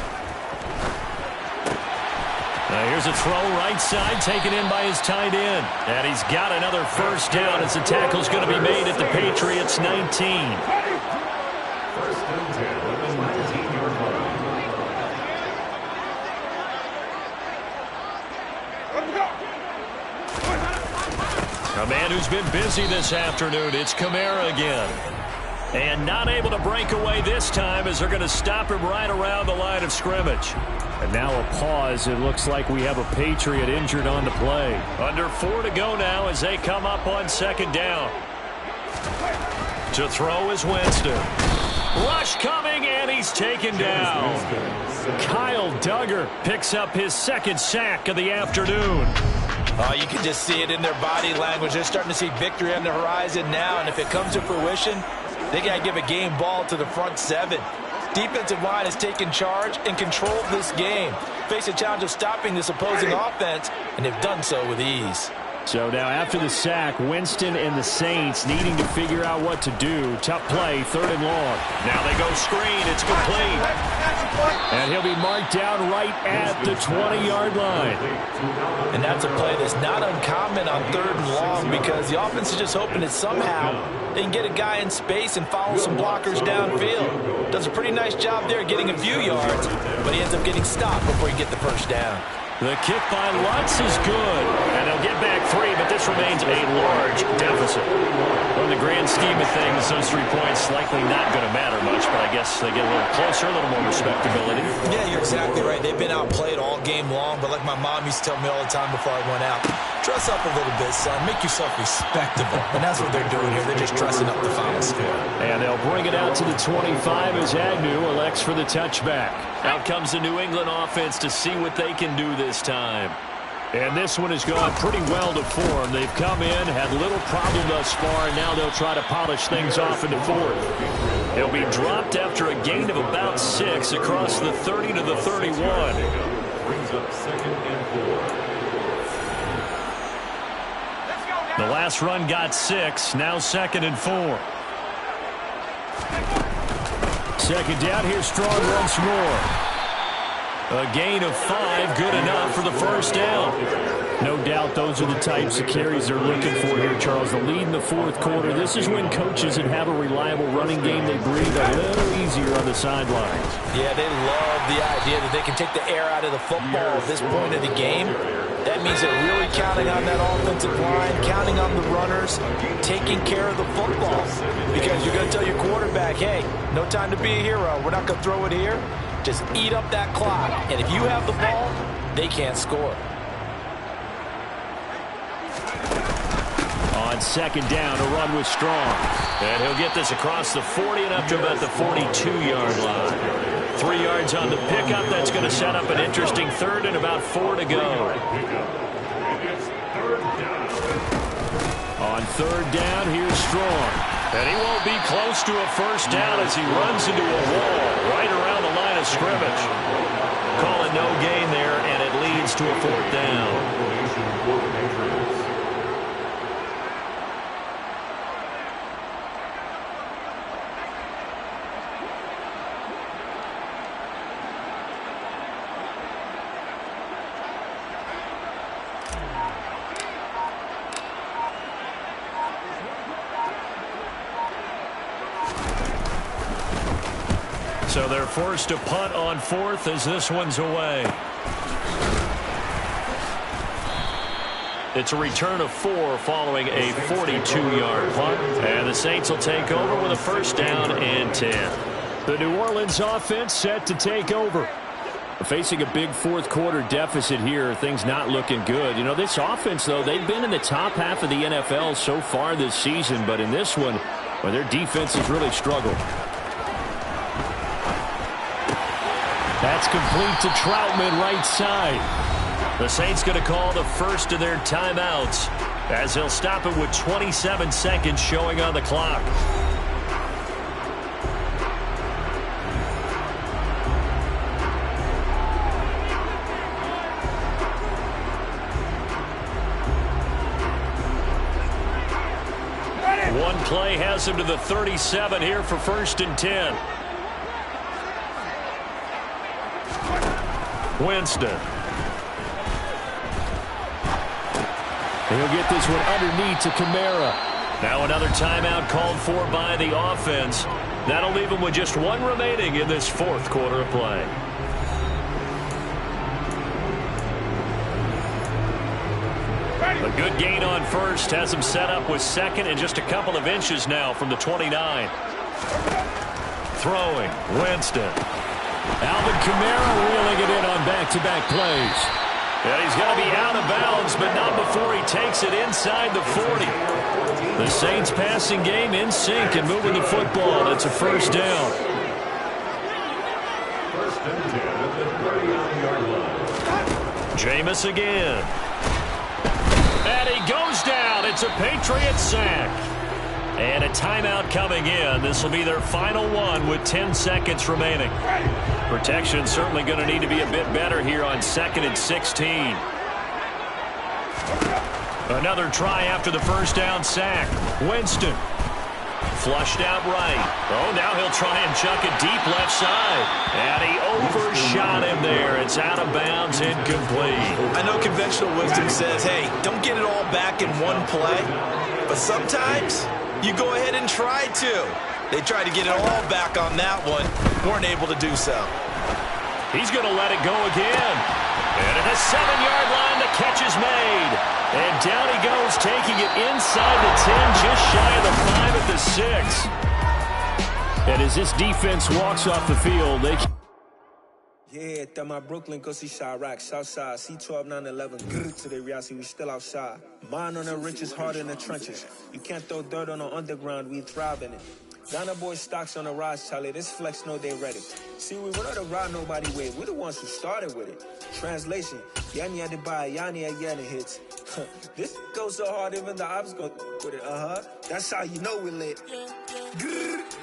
Now here's a throw right side taken in by his tight end. And he's got another first down as the tackle's going to be made at the Patriots' 19. A man who's been busy this afternoon, it's Kamara again. And not able to break away this time as they're going to stop him right around the line of scrimmage. And now a pause. It looks like we have a Patriot injured on the play. Under 4 to go now as they come up on 2nd down. To throw is Winston. Rush coming, and he's taken down. Kyle Duggar picks up his 2nd sack of the afternoon. Oh, you can just see it in their body language. They're starting to see victory on the horizon now, and if it comes to fruition, they got to give a game ball to the front 7. Defensive line has taken charge and controlled this game. Face a challenge of stopping this opposing offense, and they've done so with ease. So now after the sack, Winston and the Saints needing to figure out what to do. Tough play, 3rd and long. Now they go screen. It's complete. And he'll be marked down right at the 20-yard line. And that's a play that's not uncommon on 3rd and long because the offense is just hoping that somehow they can get a guy in space and follow some blockers downfield. Does a pretty nice job there getting a few yards, but he ends up getting stopped before he gets the first down. The kick by Lutz is good. And they'll get back 3, but this this remains a large deficit. Well, in the grand scheme of things, those 3 points likely not going to matter much, but I guess they get a little closer, a little more respectability. Yeah, you're exactly right. They've been outplayed all game long, but like my mom used to tell me all the time before I went out, dress up a little bit, son. Make yourself respectable. And that's what they're doing here. They're just dressing up the final score. And they'll bring it out to the 25 as Agnew elects for the touchback. Out comes the New England offense to see what they can do this time. And this one has gone pretty well to form. They've come in, had little problem thus far, and now they'll try to polish things off into fourth. They'll be dropped after a gain of about 6 across the 30 to the 31. Brings up 2nd and 4. The last run got 6, now 2nd and 4. Second down, here's Strong once more. A gain of 5, good enough for the first down. No doubt those are the types of carries they're looking for here, Charles. The lead in the fourth quarter. This is when coaches that have a reliable running game, they breathe a little easier on the sidelines. Yeah, they love the idea that they can take the air out of the football at this point of the game. That means they're really counting on that offensive line, counting on the runners, taking care of the football. Because you're going to tell your quarterback, hey, no time to be a hero. We're not going to throw it here. Just eat up that clock. And if you have the ball, they can't score. On second down, a run with Strong. And he'll get this across the 40 and up to about the 42-yard line. 3 yards on the pickup. That's going to set up an interesting third and about 4 to go. On third down, here's Strong. And he won't be close to a first down as he runs into a wall right around the line of scrimmage. Call it no gain there, and it leads to a 4th down. So they're forced to punt on 4th as this one's away. It's a return of 4 following a 42-yard punt. And the Saints will take over with a first down and 10. The New Orleans offense set to take over. Facing a big fourth quarter deficit here, things not looking good. You know, this offense, though, they've been in the top half of the NFL so far this season. But in this one, well, their defense has really struggled. That's complete to Troutman right side. The Saints going to call the first of their timeouts as they'll stop it with 27 seconds showing on the clock. One play has him to the 37 here for 1st and 10. Winston. He'll get this one underneath to Kamara. Now another timeout called for by the offense. That'll leave him with just 1 remaining in this fourth quarter of play. A good gain on first has him set up with 2nd and just a couple of inches now from the 29. Throwing, Winston. Alvin Kamara reeling it in on back-to-back plays. And he's going to be out of bounds, but not before he takes it inside the 40. The Saints passing game in sync and moving the football. It's a first down. 1st and 10 at the 39-yard line. Jameis again. And he goes down. It's a Patriot sack. And a timeout coming in. This will be their final one with 10 seconds remaining. Protection certainly going to need to be a bit better here on 2nd and 16. Another try after the first down sack. Winston. Flushed out right. Oh, now he'll try and chuck it deep left side. And he overshot him there. It's out of bounds, incomplete. I know conventional wisdom says, hey, don't get it all back in one play. But sometimes you go ahead and try to. They tried to get it all back on that one. Weren't able to do so. He's going to let it go again. And at the 7-yard line, the catch is made. And down he goes, taking it inside the 10, just shy of the 5 at the 6. And as this defense walks off the field, they... Yeah, that my Brooklyn, go see Chirac, Southside, C12, 911, grrr, to the reality, we still outside. Mine on the riches, hard in the trenches. You can't throw dirt on the underground, we thrive in it. Ghana boys stocks on the rise, Charlie, this flex know they ready. See, we went on to ride nobody with, we the ones who started with it. Translation, Yanni had to buy, Yanni had Yanni hits. This goes so hard, even the ops go with it, That's how you know we lit. Grrr.